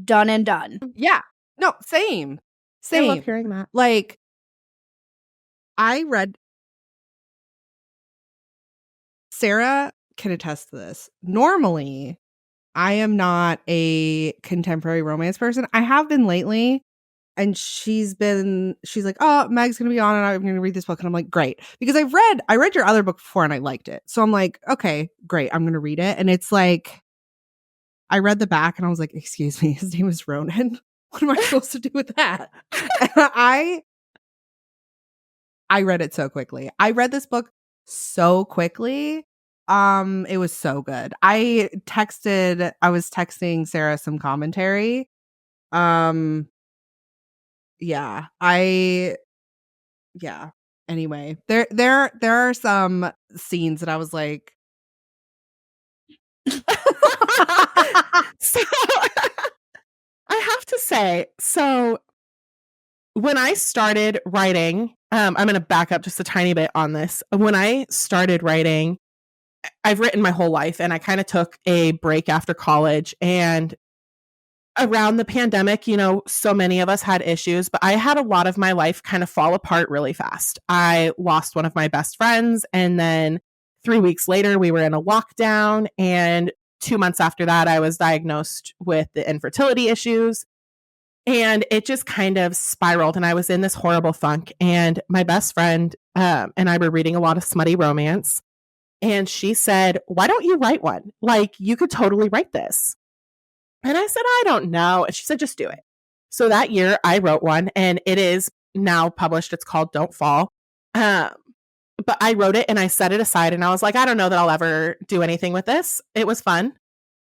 Done and done. yeah. No, same. I love hearing that. Like, I read, Sarah can attest to this. Normally, I am not a contemporary romance person. I have been lately. And she's like, oh, Meg's going to be on and I'm going to read this book. And I'm like, great. Because I read your other book before and I liked it. So I'm like, okay, great. I'm going to read it. And it's like, I read the back and I was like, excuse me, his name is Ronan. What am I supposed to do with that? And I read it so quickly. I read this book so quickly. It was so good. I was texting Sarah some commentary. Yeah. Anyway, there are some scenes that I was like, So I have to say, so when I started writing, I'm going to back up just a tiny bit on this. When I started writing, I've written my whole life and I kind of took a break after college, and around the pandemic, you know, so many of us had issues, but I had a lot of my life kind of fall apart really fast. I lost one of my best friends, and then 3 weeks later, we were in a lockdown. And 2 months after that, I was diagnosed with the infertility issues. And it just kind of spiraled, and I was in this horrible funk. And my best friend and I were reading a lot of smutty romance. And she said, why don't you write one? Like, you could totally write this. And I said, I don't know. And she said, just do it. So that year I wrote one, and it is now published. It's called Don't Fall. But I wrote it and I set it aside, and I was like, I don't know that I'll ever do anything with this. It was fun.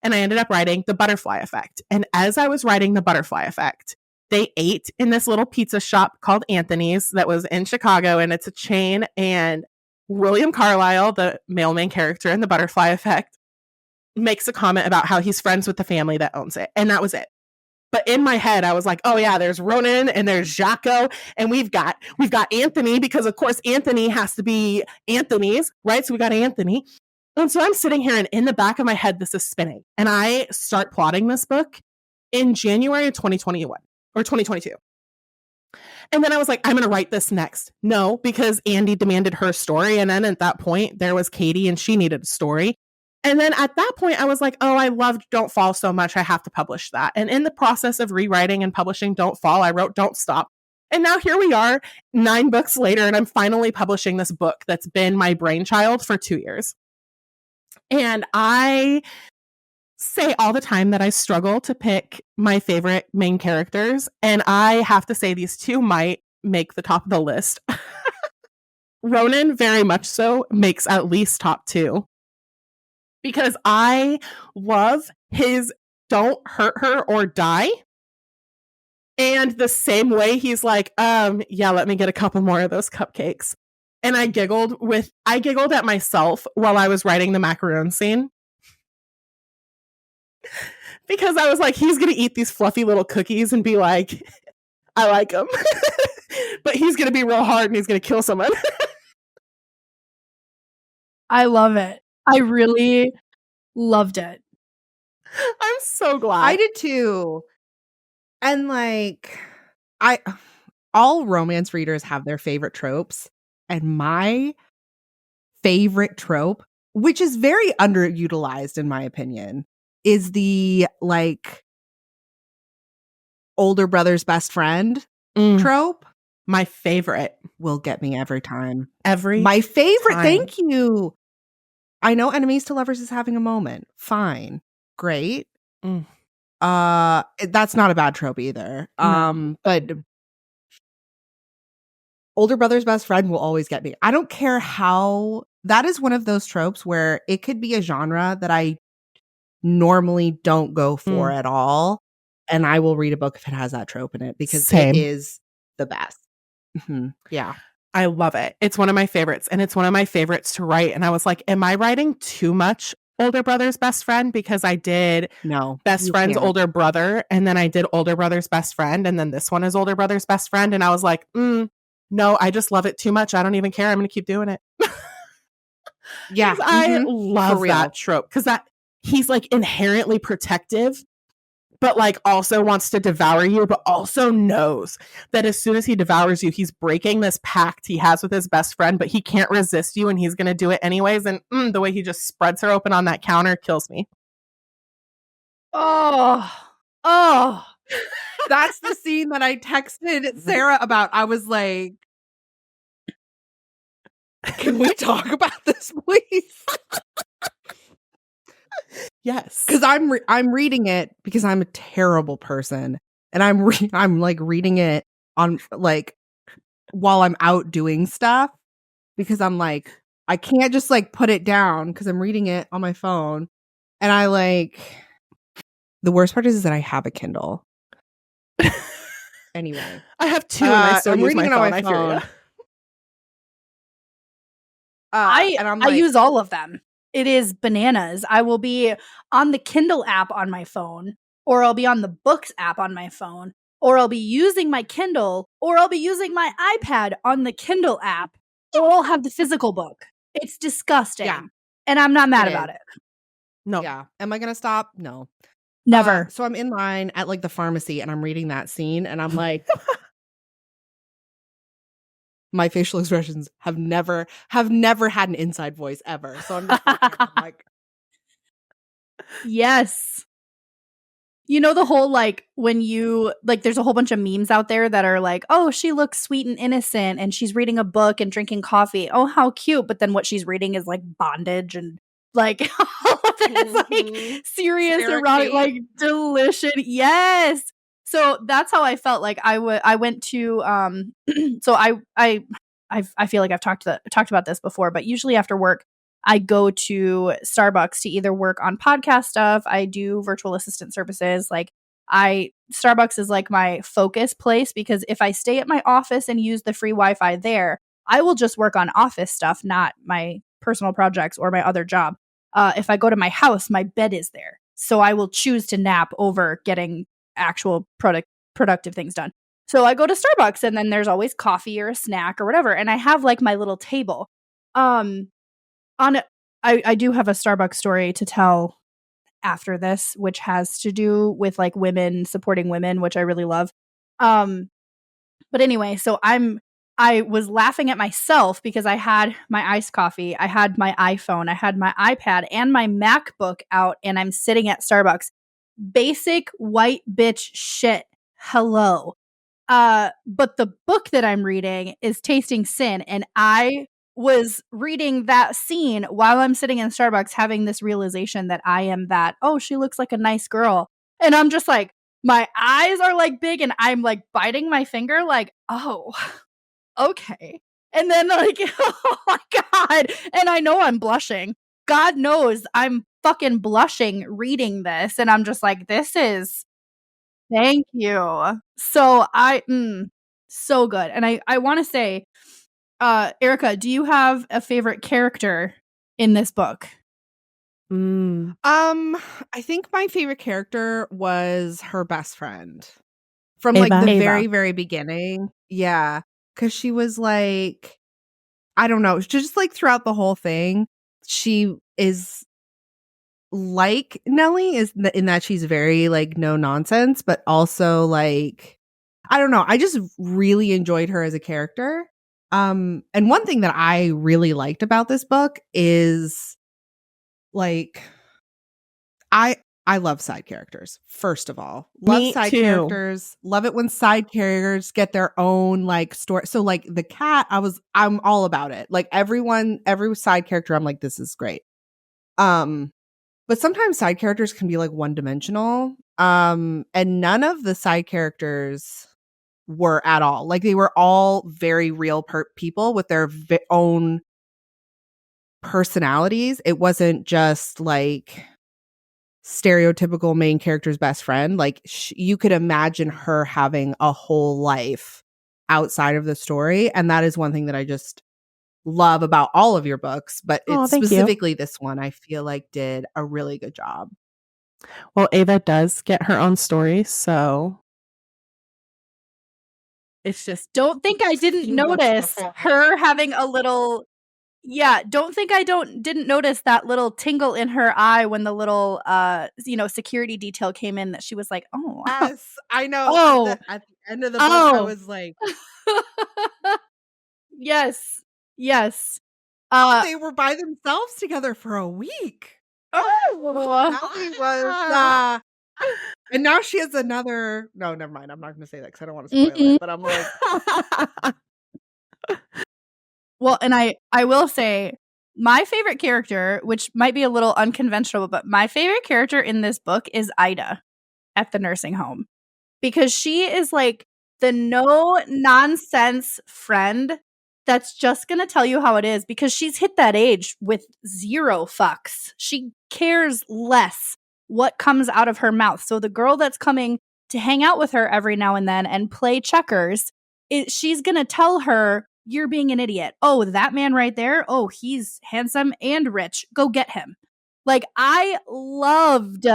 And I ended up writing The Butterfly Effect. And as I was writing The Butterfly Effect, they ate in this little pizza shop called Anthony's that was in Chicago, and it's a chain. And William Carlyle, the male main character in The Butterfly Effect, makes a comment about how he's friends with the family that owns it. And that was it. But in my head, I was like, oh yeah, there's Ronan and there's Jaco, and we've got Anthony, because of course Anthony has to be Anthony's, right? So we got Anthony. And so I'm sitting here, and in the back of my head, this is spinning. And I start plotting this book in January of 2021 or 2022. And then I was like, I'm going to write this next. No, because Andy demanded her story. And then at that point, there was Katie, and she needed a story. And then at that point, I was like, oh, I loved Don't Fall so much, I have to publish that. And in the process of rewriting and publishing Don't Fall, I wrote Don't Stop. And now here we are 9 books later, and I'm finally publishing this book that's been my brainchild for 2 years. And I say all the time that I struggle to pick my favorite main characters. And I have to say these two might make the top of the list. Ronan, very much so, makes at least top 2. Because I love his don't hurt her or die. And the same way he's like, yeah, let me get a couple more of those cupcakes. And I giggled at myself while I was writing the macaroon scene. Because I was like, he's going to eat these fluffy little cookies and be like, I like them. But he's going to be real hard and he's going to kill someone. I love it. I really loved it. I'm so glad. I did too. And like, all romance readers have their favorite tropes. And my favorite trope, which is very underutilized in my opinion, is the like older brother's best friend trope. My favorite will get me every time. Every My favorite. time. Thank you. I know enemies to lovers is having a moment. Fine. Great. Mm. That's not a bad trope either. No. But older brother's best friend will always get me. I don't care how. That is one of those tropes where it could be a genre that I normally don't go for at all, and I will read a book if it has that trope in it because Same. it is the best. Yeah. I love it. It's one of my favorites, and it's one of my favorites to write. And I was like, am I writing too much older brother's best friend? Because I did best friend's older brother, and then I did older brother's best friend, and then this one is older brother's best friend. And I was like, no, I just love it too much. I don't even care. I'm going to keep doing it. Yeah. I love that trope because he's like inherently protective, but like also wants to devour you, but also knows that as soon as he devours you, he's breaking this pact he has with his best friend, but he can't resist you and he's going to do it anyways. And the way he just spreads her open on that counter kills me. Oh, that's the scene that I texted Sarah about. I was like, can we talk about this, please? Yes, because I'm reading it because I'm a terrible person, and I'm like reading it on like while I'm out doing stuff because I'm like I can't just like put it down because I'm reading it on my phone, and I like the worst part is that I have a Kindle. Anyway, I have two, and I still I'm use reading my it phone. on my I hear phone. you. I use all of them. It is bananas. I will be on the Kindle app on my phone, or I'll be on the books app on my phone, or I'll be using my Kindle, or I'll be using my iPad on the Kindle app, or I'll have the physical book. It's disgusting. Yeah. And I'm not mad about it. No. Yeah. Am I going to stop? No. Never. So I'm in line at like the pharmacy and I'm reading that scene and I'm like, my facial expressions have never had an inside voice ever. So I'm just like, yes. You know, the whole like when you like there's a whole bunch of memes out there that are like, oh, she looks sweet and innocent and she's reading a book and drinking coffee. Oh, how cute. But then what she's reading is like bondage and like all of this like serious erotic, like delicious. Yes. So that's how I felt. Like I went to so I feel like I've talked about this before, but usually after work I go to Starbucks to either work on podcast stuff. I do virtual assistant services. Like Starbucks is like my focus place because if I stay at my office and use the free Wi-Fi there, I will just work on office stuff, not my personal projects or my other job. If I go to my house, my bed is there. So I will choose to nap over getting actual productive things done. So I go to Starbucks and then there's always coffee or a snack or whatever. And I have like my little table. I do have a Starbucks story to tell after this, which has to do with like women supporting women, which I really love. But anyway, so I was laughing at myself because I had my iced coffee, I had my iPhone, I had my iPad and my MacBook out, and I'm sitting at Starbucks. Basic white bitch shit. Hello. But the book that I'm reading is Tasting Sin, and I was reading that scene while I'm sitting in Starbucks having this realization that I am that, oh, she looks like a nice girl. And I'm just like, my eyes are like big and I'm like biting my finger like, oh, okay. And then like, oh my God. And I know I'm blushing. God knows I'm fucking blushing reading this. And I'm just like, this is, thank you. So so good. And I want to say, Erika, do you have a favorite character in this book? I think my favorite character was her best friend from like the very, very beginning. Yeah. Cause she was like, I don't know, just like throughout the whole thing, she is like Nellie in that she's very like no nonsense, but also like, I don't know. I just really enjoyed her as a character. And one thing that I really liked about this book is like I love side characters, first of all. Love Me side too. characters. Love it when side characters get their own like story. So like the cat, I'm all about it. Like every side character, I'm like, this is great. But sometimes side characters can be like one dimensional. And none of the side characters were at all. Like they were all very real people with their own personalities. It wasn't just like stereotypical main character's best friend. Like you could imagine her having a whole life outside of the story. And that is one thing that I just love about all of your books, but specifically this one, I feel like did a really good job. Well, Ava does get her own story, so it's just don't think I didn't notice her having a little. Yeah, don't think I didn't notice that little tingle in her eye when the little security detail came in, that she was like, "Oh, wow." Yes, I know. Oh. At the end of the book, I was like, yes. they were by themselves together for a week. Oh, was and now she has another. No, never mind. I'm not going to say that because I don't want to spoil it. But I'm like, well, and I will say my favorite character, which might be a little unconventional, but my favorite character in this book is Ida at the nursing home, because she is like the no nonsense friend that's just going to tell you how it is, because she's hit that age with zero fucks. She cares less what comes out of her mouth. So the girl that's coming to hang out with her every now and then and play checkers, she's going to tell her, "You're being an idiot. Oh, that man right there. Oh, he's handsome and rich. Go get him." Like, I loved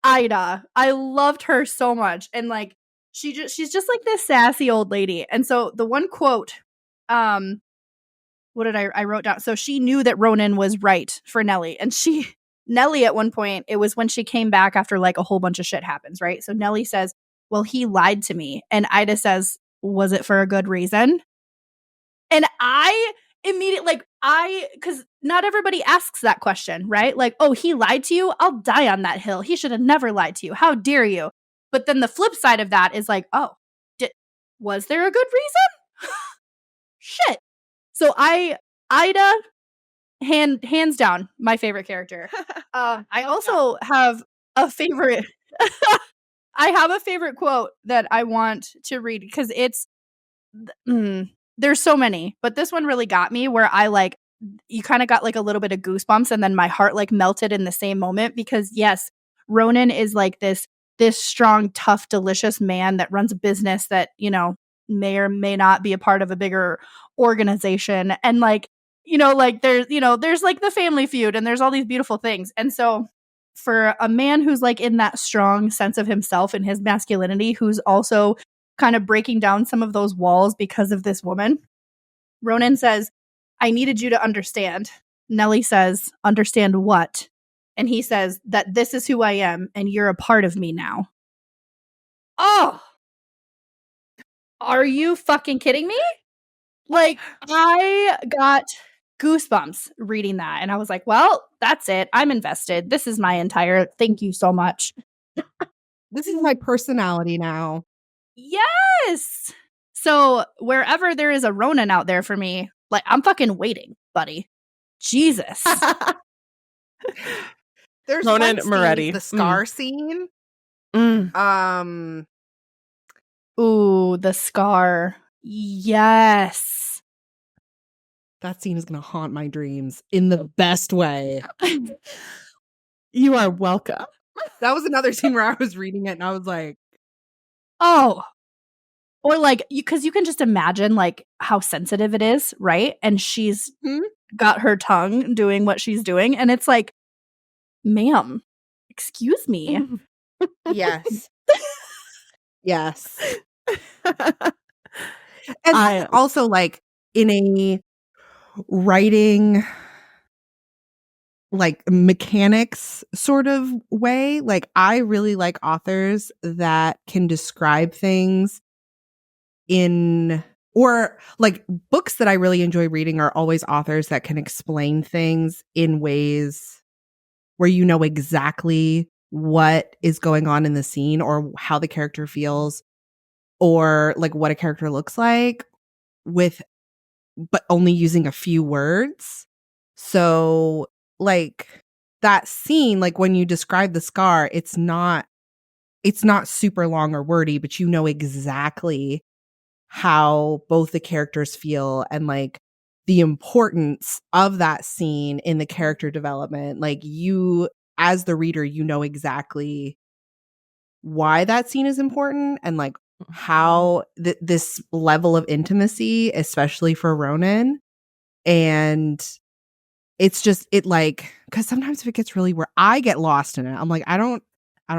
Ida. I loved her so much. And like, she's just like this sassy old lady. And so the one quote, what did I wrote down? So she knew that Ronan was right for Nellie. And Nellie at one point, it was when she came back after like a whole bunch of shit happens, right? So Nellie says, "Well, he lied to me." And Ida says, "Was it for a good reason?" And I immediately, because not everybody asks that question, right? Like, "Oh, he lied to you? I'll die on that hill. He should have never lied to you. How dare you?" But then the flip side of that is like, "Oh, was there a good reason?" Shit. So Ida, hands down, my favorite character. I also have a favorite. I have a favorite quote that I want to read because it's. There's so many, but this one really got me, where you kind of got like a little bit of goosebumps, and then my heart like melted in the same moment, because yes, Ronan is like this strong, tough, delicious man that runs a business that, may or may not be a part of a bigger organization. And like, there's like the family feud, and there's all these beautiful things. And so for a man who's like in that strong sense of himself and his masculinity, who's also kind of breaking down some of those walls because of this woman, Ronan says, "I needed you to understand." Nellie says, "Understand what?" And he says, "That this is who I am and you're a part of me now." Oh, are you fucking kidding me? Like, I got goosebumps reading that, and I was like, well, that's it. I'm invested. This is my entire, thank you so much. This is my personality now. Yes. So wherever there is a Ronan out there for me, like, I'm fucking waiting, buddy. Jesus. There's Ronan one scene, Moretti. the scar scene. Ooh, the scar. Yes. That scene is going to haunt my dreams in the best way. You are welcome. That was another scene where I was reading it and I was like, oh. Or like, because you can just imagine like how sensitive it is, right? And she's got her tongue doing what she's doing. And it's like, ma'am, excuse me. Yes. Yes. And I also like in a writing like mechanics sort of way, like I really like authors that can describe things or like books that I really enjoy reading are always authors that can explain things in ways where you know exactly what is going on in the scene or how the character feels or like what a character looks like but only using a few words. So like that scene, like when you describe the scar, it's not super long or wordy, but you know exactly how both the characters feel and like the importance of that scene in the character development. Like you, as the reader, you know exactly why that scene is important and like how this level of intimacy, especially for Ronan. And it's just, it like, because sometimes if it gets really where I get lost in it, I'm like, I don't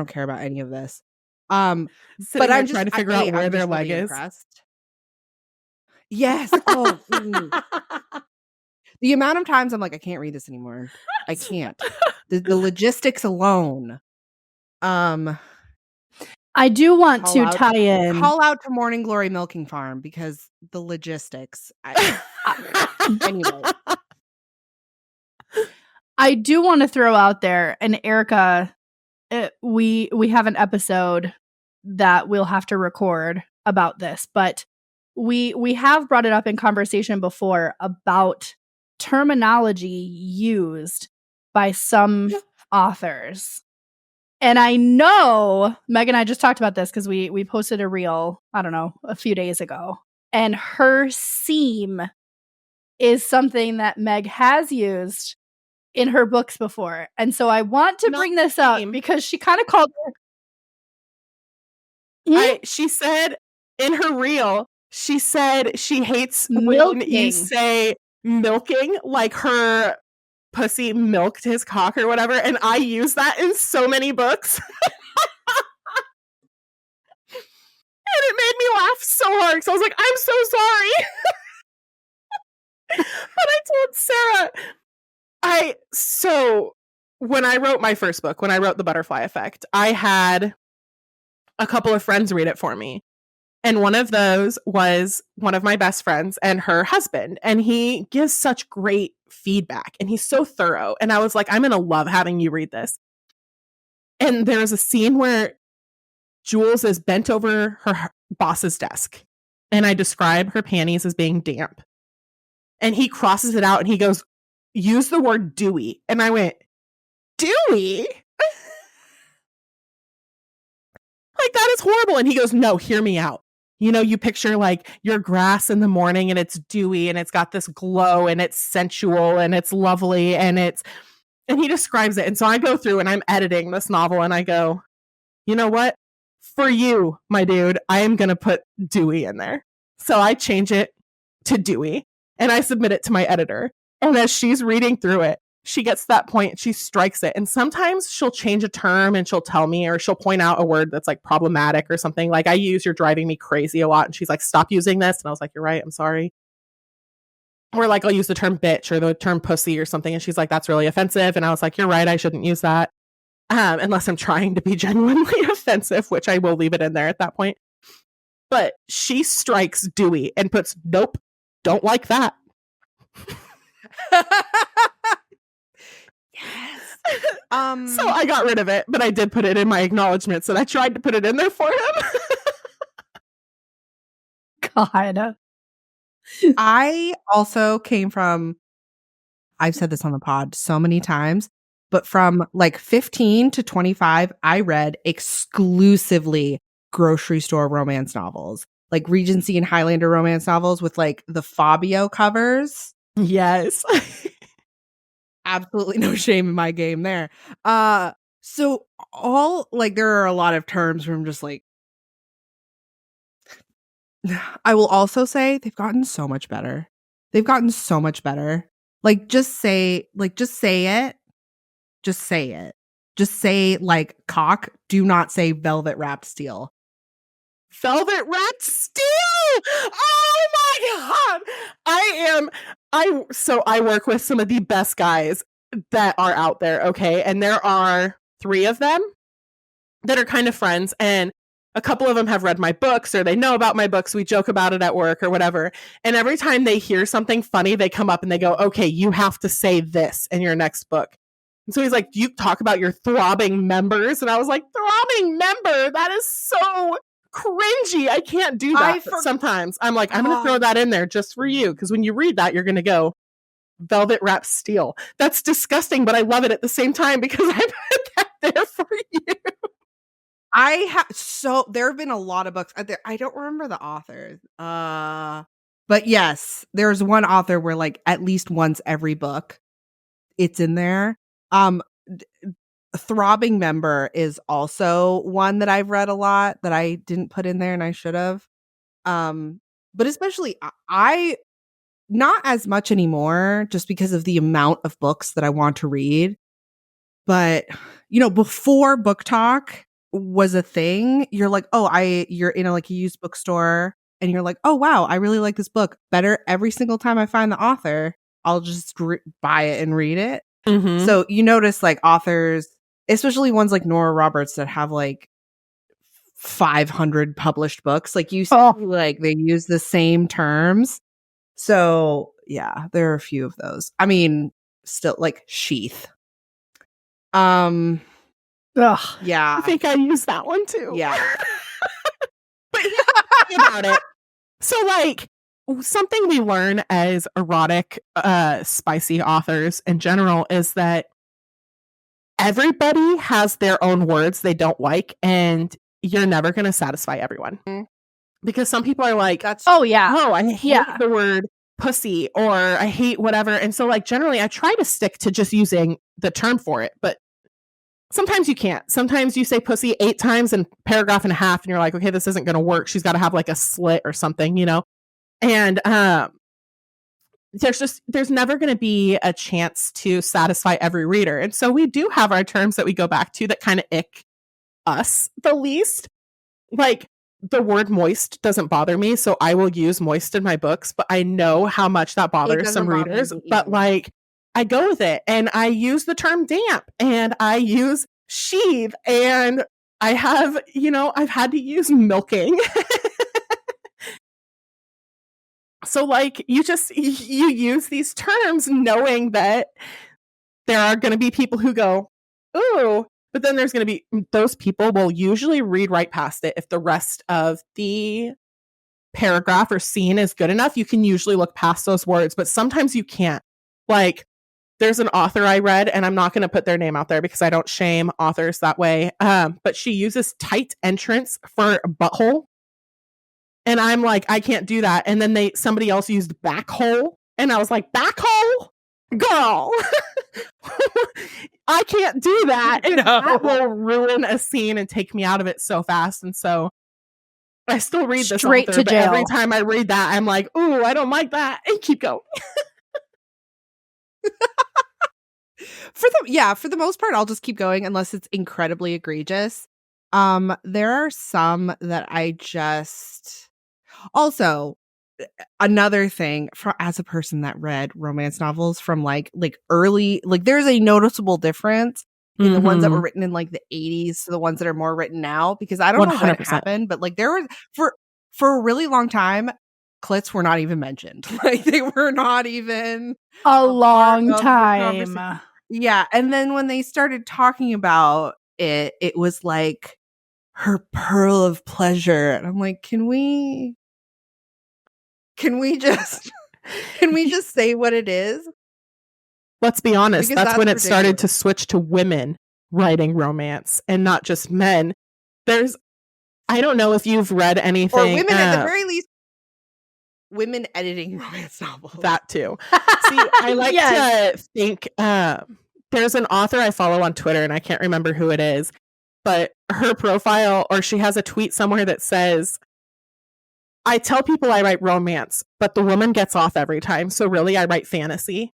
care about any of this. Sitting But there I'm just trying to figure out where their leg really is. Impressed. Yes. Oh, the amount of times I'm like, I can't read this anymore. I can't. The logistics alone. I do want to tie in. Call out to Morning Glory Milking Farm because the logistics. Anyway. I do want to throw out there, and Erika, we have an episode that we'll have to record about this, but we have brought it up in conversation before about terminology used by some authors. And I know Meg and I just talked about this because we posted a reel, I don't know, a few days ago. And her seam is something that Meg has used in her books before. And so I want to bring this up because she kind of called her. She said in her reel, she said she hates milking. When you say milking, like her pussy milked his cock or whatever. And I use that in so many books. And it made me laugh so hard. So I was like, I'm so sorry. But I told Sarah, so when I wrote my first book, when I wrote The Butterfly Effect, I had a couple of friends read it for me. And one of those was one of my best friends and her husband. And he gives such great feedback and he's so thorough. And I was like, I'm going to love having you read this. And there's a scene where Jules is bent over her boss's desk. And I describe her panties as being damp. And he crosses it out and he goes, use the word dewy. And I went, dewy? Like, that is horrible. And he goes, no, hear me out. You know, you picture like your grass in the morning and it's dewy and it's got this glow and it's sensual and it's lovely and he describes it. And so I go through and I'm editing this novel and I go, you know what? For you, my dude, I am going to put dewy in there. So I change it to dewy and I submit it to my editor. And as she's reading through it, she gets to that point, she strikes it. And sometimes she'll change a term and she'll tell me, or she'll point out a word that's like problematic or something. Like I use "you're driving me crazy" a lot. And she's like, stop using this. And I was like, you're right. I'm sorry. Or like I'll use the term bitch or the term pussy or something. And she's like, that's really offensive. And I was like, you're right. I shouldn't use that. Unless I'm trying to be genuinely offensive, which I will leave it in there at that point. But she strikes dewy and puts, nope, don't like that. Yes. So I got rid of it, but I did put it in my acknowledgments and I tried to put it in there for him. God. I also came from, I've said this on the pod so many times, but from like 15 to 25, I read exclusively grocery store romance novels, like Regency and Highlander romance novels with like the Fabio covers. Yes. Absolutely no shame in my game there. So all like there are a lot of terms where I'm just like, I will also say they've gotten so much better. They've gotten so much better. Like just say it. Just say it. Just say like cock. Do not say velvet wrapped steel. Velvet wrapped steel. Oh my God. I work with some of the best guys that are out there. Okay. And there are 3 of them that are kind of friends. And a couple of them have read my books or they know about my books. We joke about it at work or whatever. And every time they hear something funny, they come up and they go, okay, you have to say this in your next book. And so he's like, you talk about your throbbing members. And I was like, throbbing member? That is so cringy. I can't do that. But sometimes I'm like, I'm going to throw that in there just for you. Because when you read that, you're going to go, velvet wrapped steel. That's disgusting, but I love it at the same time because I put that there for you. There have been a lot of books. I don't remember the authors. But yes, there's one author where like at least once every book it's in there. Throbbing Member is also one that I've read a lot that I didn't put in there and I should have. But especially I not as much anymore just because of the amount of books that I want to read. But before Book Talk was a thing, you're like, you're in a used bookstore and you're like, oh wow, I really like this book. Better every single time I find the author, I'll just buy it and read it. Mm-hmm. So you notice like authors, especially ones like Nora Roberts that have like 500 published books, like you see, like they use the same terms. So yeah, there are a few of those. I mean, still like Sheath. Ugh. Yeah. I think I used that one too. Yeah. But about it. So like something we learn as erotic, spicy authors in general is that everybody has their own words they don't like, and you're never going to satisfy everyone. Because some people are like, I hate the word pussy, or I hate whatever. And so like generally I try to stick to just using the term for it, but sometimes you can't. Sometimes you say pussy 8 times in a paragraph and a half and you're like, okay, this isn't going to work. She's got to have like a slit or something, And there's never going to be a chance to satisfy every reader. And so we do have our terms that we go back to that kind of ick us the least. Like the word moist doesn't bother me, so I will use moist in my books, but I know how much that bothers some readers. But like I go with it, and I use the term damp, and I use sheathe, and I have, I've had to use milking. So like you use these terms knowing that there are going to be people who go, ooh, but then there's going to be those people will usually read right past it. If the rest of the paragraph or scene is good enough, you can usually look past those words, but sometimes you can't. Like there's an author I read, and I'm not going to put their name out there because I don't shame authors that way. But she uses tight entrance for butthole. And I'm like, I can't do that. And then somebody else used backhole. And I was like, backhole? Girl, I can't do that. And that will ruin a scene and take me out of it so fast. And so I still read this Straight author, to but jail. every time I read that, I'm like, ooh, I don't like that. And keep going. For the most part, I'll just keep going unless it's incredibly egregious. There are some that I just... Also, another thing, as a person that read romance novels from like early, like there's a noticeable difference in the ones that were written in like the 80s to the ones that are more written now, because I don't know when it happened, but like there was for a really long time, clits were not even mentioned. Like they were not even a long time. Yeah, and then when they started talking about it, it was like her pearl of pleasure, and I'm like, can we just say what it is? Let's be honest. Because that's when it ridiculous. started to switch to women writing romance and not just men. I don't know if you've read anything. Or women, at the very least, women editing romance novels. That too. See, I like to think, there's an author I follow on Twitter, and I can't remember who it is, but her profile, or she has a tweet somewhere that says, I tell people I write romance, but the woman gets off every time. So really, I write fantasy.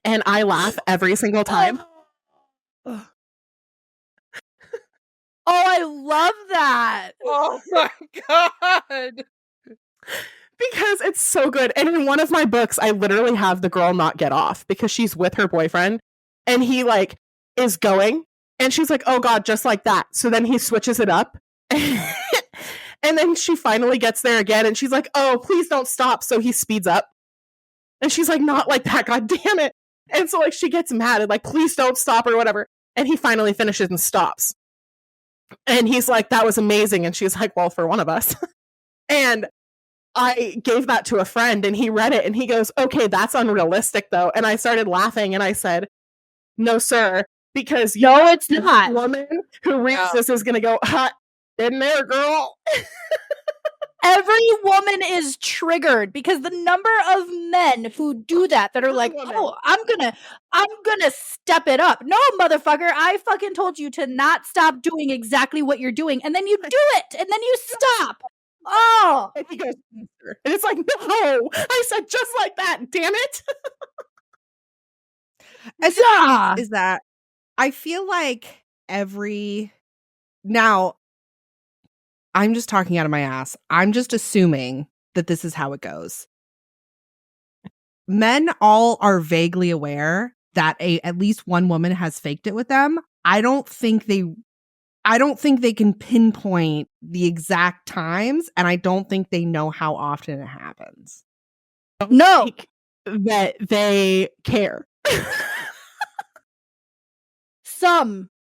And I laugh every single time. Oh, I love that. Oh my God. Because it's so good. And in one of my books, I literally have the girl not get off because she's with her boyfriend and he like is going and she's like, oh God, just like that. So then he switches it up. And then she finally gets there again and she's like, oh, please don't stop. So he speeds up. And she's like, not like that. God damn it. And so like she gets mad and like, please don't stop or whatever. And he finally finishes and stops. And he's like, that was amazing. And she's like, well, for one of us. And I gave that to a friend and he read it and he goes, okay, that's unrealistic though. And I started laughing and I said, no, sir, because no, it's not. Woman who reads this is going to go, hot in there, girl. Every woman is triggered because the number of men who do that are like, oh, I'm gonna step it up. No, motherfucker, I fucking told you to not stop doing exactly what you're doing, and then you do it, and then you stop. Oh, and he goes, and it's like, no, I said just like that. Damn it. Is that I feel like now I'm just talking out of my ass. I'm just assuming that this is how it goes. Men all are vaguely aware that at least one woman has faked it with them. I don't think they can pinpoint the exact times, and I don't think they know how often it happens. No, that they care.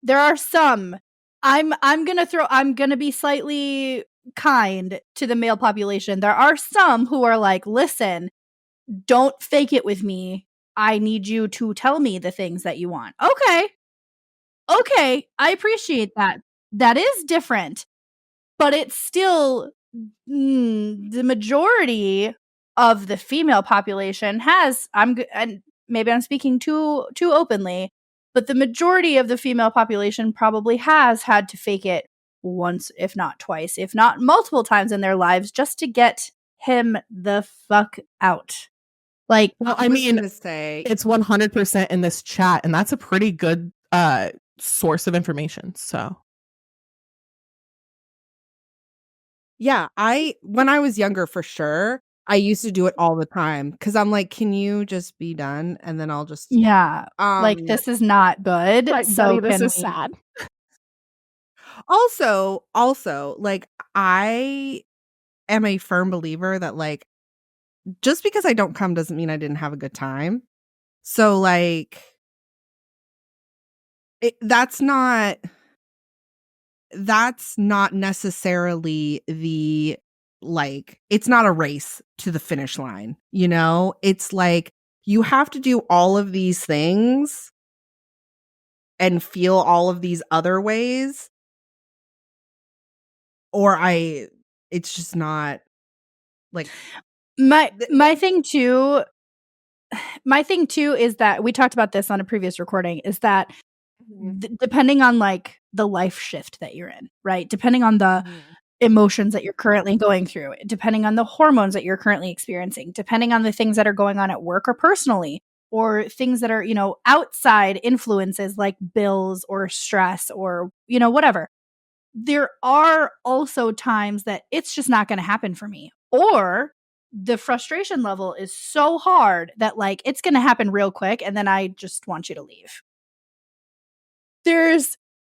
There are some. I'm gonna be slightly kind to the male population. There are some who are like, listen, don't fake it with me. I need you to tell me the things that you want. Okay, I appreciate that. That is different, but it's still the majority of the female population has. And maybe I'm speaking too openly, but the majority of the female population probably has had to fake it once, if not twice, if not multiple times in their lives, just to get him the fuck out. Like, well, I mean, it's 100% in this chat, and that's a pretty good source of information. So, yeah, when I was younger, for sure, I used to do it all the time because I'm like, can you just be done? And then I'll just like, this is not good. Like, so buddy, this is sad. Also, like, I am a firm believer that like, just because I don't come doesn't mean I didn't have a good time. So like, that's not necessarily the, like, it's not a race to the finish line, you know? It's like, you have to do all of these things and feel all of these other ways, or it's just not, like, my thing too is that we talked about this on a previous recording, is that depending on like the life shift that you're in, right? Depending on the emotions that you're currently going through, depending on the hormones that you're currently experiencing, depending on the things that are going on at work or personally, or things that are, you know, outside influences like bills or stress or, you know, whatever. There are also times that it's just not going to happen for me, or the frustration level is so hard that like it's going to happen real quick and then I just want you to leave.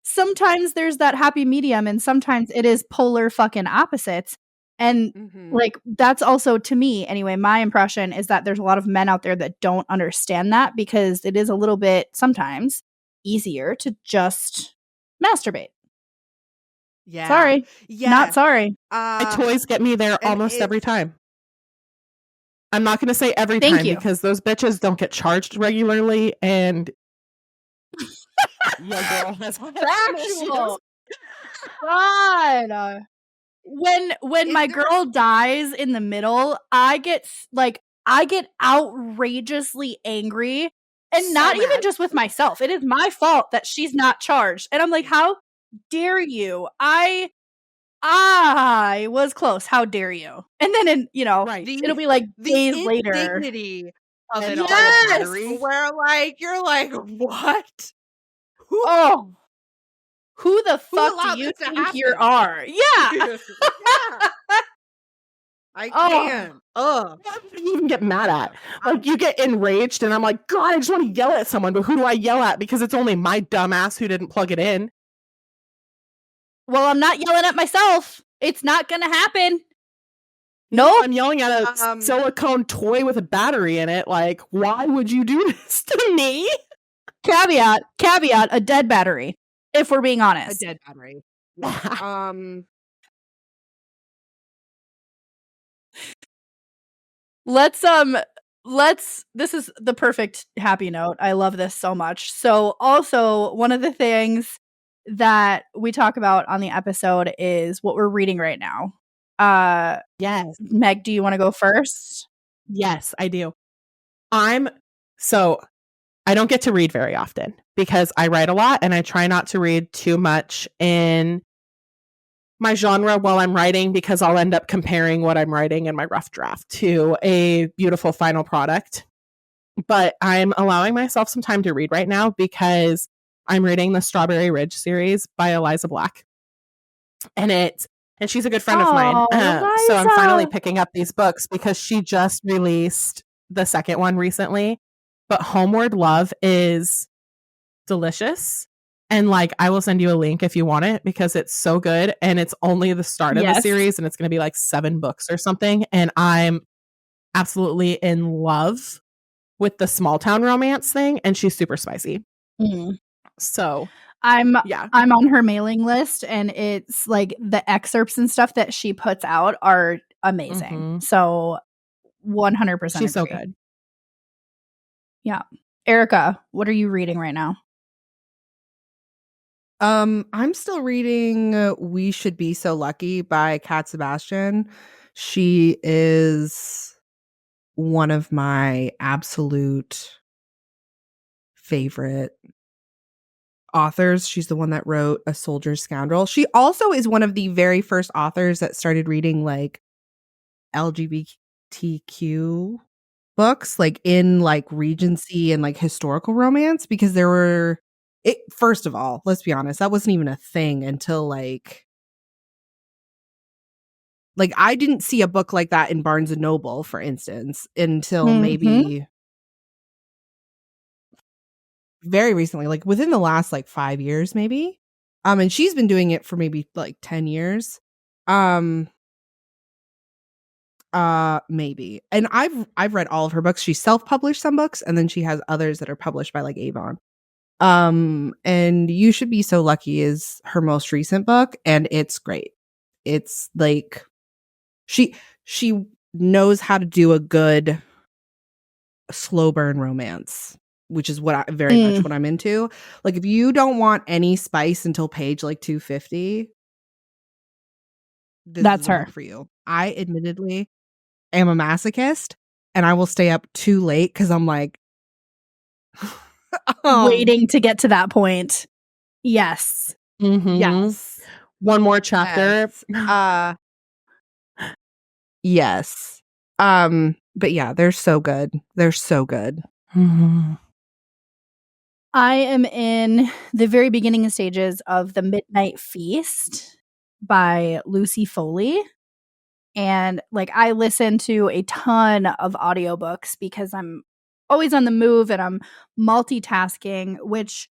Sometimes there's that happy medium, and sometimes it is polar fucking opposites. And like, that's also, to me anyway, my impression is that there's a lot of men out there that don't understand that, because it is a little bit sometimes easier to just masturbate. Yeah. Sorry. Yeah. Not sorry. My toys get me there almost every time. I'm not going to say every time because those bitches don't get charged regularly, and your girl has factual. God. When my girl dies in the middle, I get outrageously angry, and not even just with myself. It is my fault that she's not charged. And I'm like, how dare you? I was close. How dare you? And then it'll be like days later. Dignity of it all, where like you're like, what? Who the fuck do you think you are? Yeah. I can't. What do you even get mad at? Like, you get enraged, and I'm like, God, I just want to yell at someone, but who do I yell at? Because it's only my dumbass who didn't plug it in. Well, I'm not yelling at myself. It's not gonna happen. Nope. I'm yelling at a silicone toy with a battery in it. Like, why would you do this to me? Caveat, a dead battery, if we're being A honest. dead battery. Let's this is the perfect happy note. I love this so much. So also one of the things that we talk about on the episode is what we're reading right now. Yes. Meg, do you want to go first? Yes, I do. So I don't get to read very often because I write a lot and I try not to read too much in my genre while I'm writing because I'll end up comparing what I'm writing in my rough draft to a beautiful final product. But I'm allowing myself some time to read right now because I'm reading the Strawberry Ridge series by Eliza Black. And she's a good friend of mine. So I'm finally picking up these books because she just released the second one recently. But Homeward Love is delicious. And like, I will send you a link if you want it because it's so good. And it's only the start of the series and it's going to be like 7 books or something. And I'm absolutely in love with the small town romance thing. And she's super spicy. So I'm on her mailing list and it's like the excerpts and stuff that she puts out are amazing. So 100% she's so good. Yeah. Erika, what are you reading right now? I'm still reading We Should Be So Lucky by Kat Sebastian. She is one of my absolute favorite authors. She's the one that wrote A Soldier's Scoundrel. She also is one of the very first authors that started reading like LGBTQ books, like in like Regency and like historical romance, because there were first of all, let's be honest, that wasn't even a thing until like I didn't see a book like that in Barnes and Noble, for instance, until maybe very recently, like within the last like 5 years maybe. And she's been doing it for maybe like 10 years. Maybe. And I've read all of her books. She self-published some books and then she has others that are published by like Avon. And You Should Be So Lucky is her most recent book and it's great. It's like she knows how to do a good slow burn romance, which is what very much what I'm into. Like if you don't want any spice until page like 250, that's her for you. I admittedly am a masochist and I will stay up too late because I'm like waiting to get to that point. Yes. Yes. One more chapter. Yes. But yeah, they're so good. They're so good. I am in the very beginning stages of The Midnight Feast by Lucy Foley. And like I listen to a ton of audiobooks because I'm always on the move and I'm multitasking, which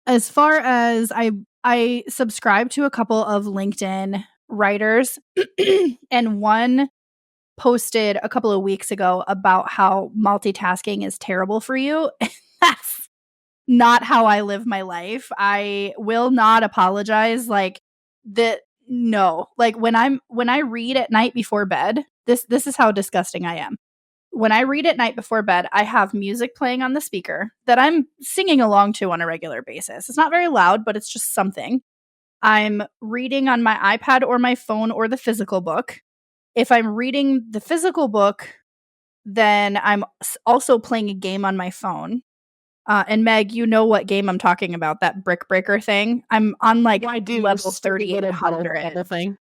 as far as I subscribe to a couple of LinkedIn writers and one posted a couple of weeks ago about how multitasking is terrible for you. That's not how I live my life. I will not apologize. Like no. Like when I read at night before bed, this is how disgusting I am. When I read at night before bed, I have music playing on the speaker that I'm singing along to on a regular basis. It's not very loud, but it's just something. I'm reading on my iPad or my phone or the physical book. If I'm reading the physical book, then I'm also playing a game on my phone. And Meg, you know what game I'm talking about, that brick breaker thing. I'm on like level 3800 thing.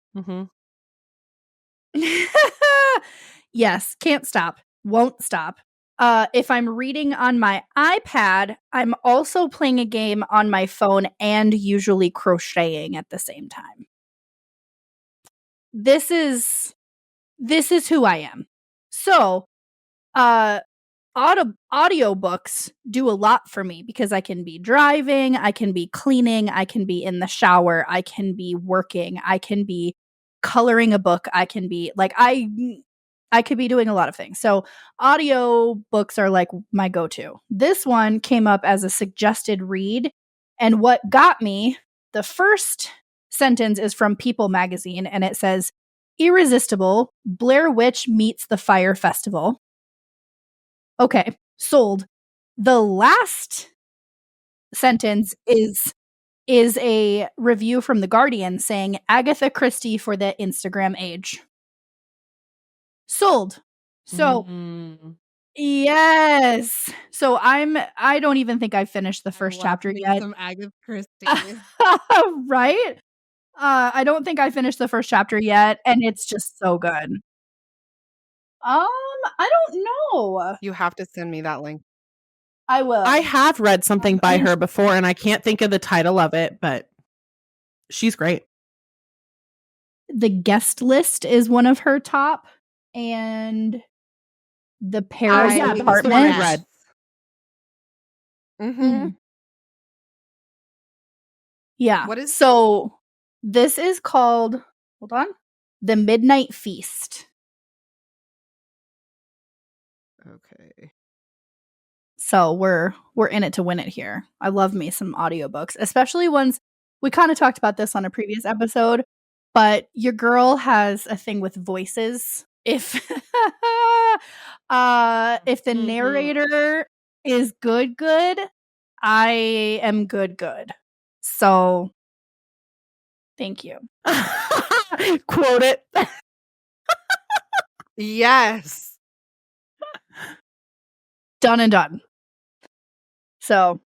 Yes, can't stop, won't stop. If I'm reading on my iPad, I'm also playing a game on my phone and usually crocheting at the same time. This is who I am. So, audiobooks do a lot for me because I can be driving, I can be cleaning, I can be in the shower, I can be working, I can be coloring a book, I can be like, I could be doing a lot of things. So audio books are like my go-to. This one came up as a suggested read. And what got me, the first sentence is from People magazine, and it says, Irresistible, Blair Witch meets the Fire Festival. Okay, sold. The last sentence is a review from The Guardian saying Agatha Christie for the Instagram age. Sold. So yes. So I don't even think I finished the first chapter yet. Some Agatha Christie. Right? I don't think I finished the first chapter yet, and it's just so good. I don't know. You have to send me that link. I will. I have read something by her before, and I can't think of the title of it, but she's great. The Guest List is one of her top, and The Paris Apartment. I read. Mm-hmm. Yeah. What is so? This is called. Hold on. The Midnight Feast. Okay. So we're in it to win it here. I love me some audiobooks, especially ones we kind of talked about this on a previous episode, but your girl has a thing with voices. If the narrator is good, I am good. So thank you. Quote it. Yes. Done and done. So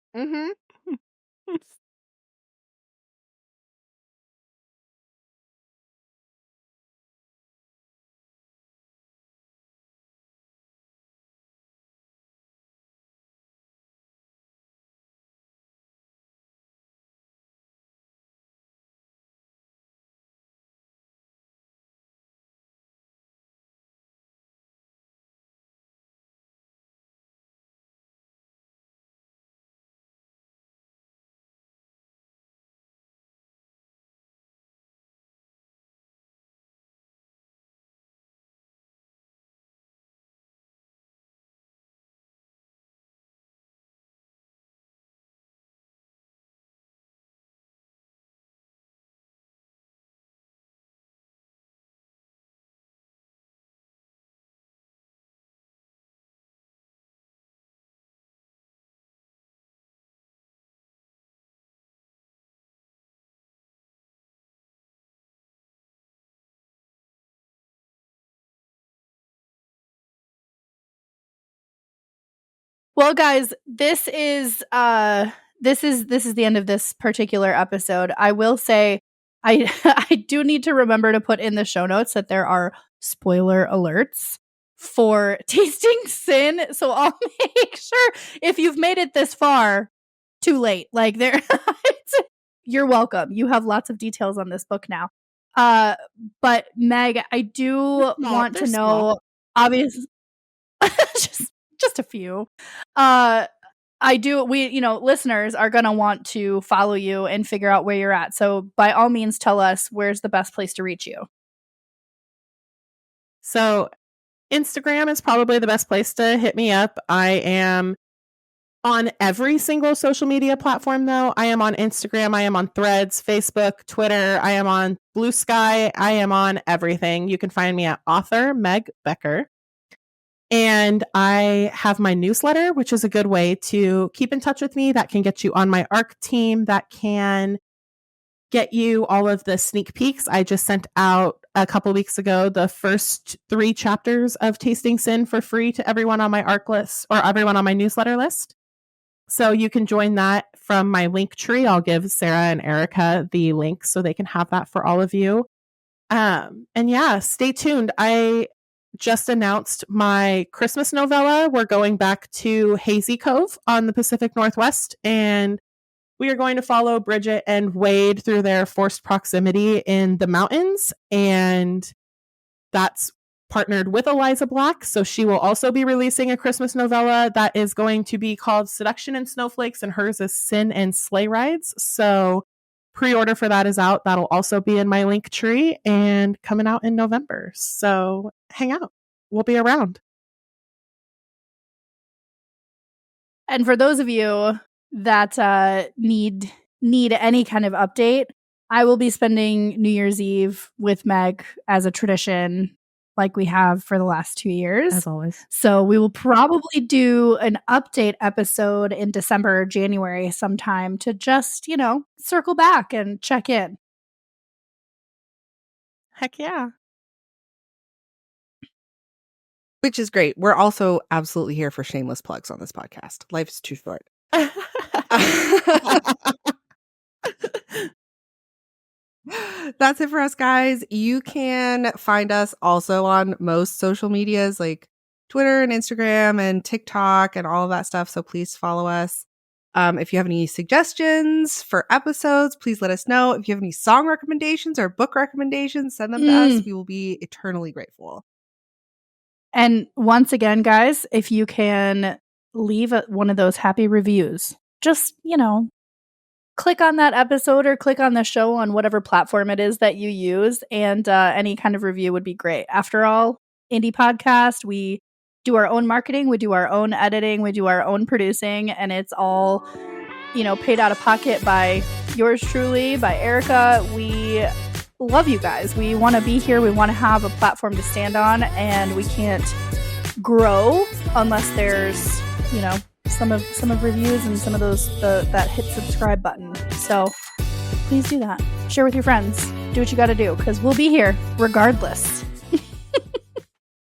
well, guys, this is the end of this particular episode. I will say I I do need to remember to put in the show notes that there are spoiler alerts for Tasting Sin. So I'll make sure if you've made it this far, too late. Like there you're welcome. You have lots of details on this book now. But Meg, I do want to know obviously just a few. Listeners are going to want to follow you and figure out where you're at. So by all means, tell us where's the best place to reach you. So Instagram is probably the best place to hit me up. I am on every single social media platform, though. I am on Instagram. I am on Threads, Facebook, Twitter. I am on Blue Sky. I am on everything. You can find me at author Meg Becker. And I have my newsletter, which is a good way to keep in touch with me. That can get you on my ARC team. That can get you all of the sneak peeks. I just sent out a couple weeks ago the first 3 chapters of Tasting Sin for free to everyone on my ARC list or everyone on my newsletter list. So you can join that from my link tree. I'll give Sarah and Erika the link so they can have that for all of you. And yeah, stay tuned. I just announced my Christmas novella. We're going back to Hazy Cove on the Pacific Northwest, and we are going to follow Bridget and Wade through their forced proximity in the mountains, and that's partnered with Eliza Black, so she will also be releasing a Christmas novella that is going to be called Seduction and Snowflakes, and hers is Sin and Sleigh Rides. So pre-order for that is out. That'll also be in my link tree and coming out in November. So hang out. We'll be around. And for those of you that need any kind of update, I will be spending New Year's Eve with Meg as a tradition, like we have for the last 2 years. As always. So we will probably do an update episode in December or January sometime to just, circle back and check in. Heck yeah. Which is great. We're also absolutely here for shameless plugs on this podcast. Life is too short. That's it for us, guys. You can find us also on most social medias like Twitter and Instagram and TikTok and all of that stuff. So please follow us. If you have any suggestions for episodes, please let us know. If you have any song recommendations or book recommendations, send them to us. We will be eternally grateful. And once again, guys, if you can leave one of those happy reviews, just, click on that episode or click on the show on whatever platform it is that you use. And any kind of review would be great. After all, indie podcast, we do our own marketing, we do our own editing, we do our own producing, and it's all, paid out of pocket by yours truly, by Erika. We love you guys. We want to be here. We want to have a platform to stand on, and we can't grow unless there's, some of reviews and some of those that hit subscribe button. So please do that. Share with your friends. Do what you got to do, because we'll be here regardless.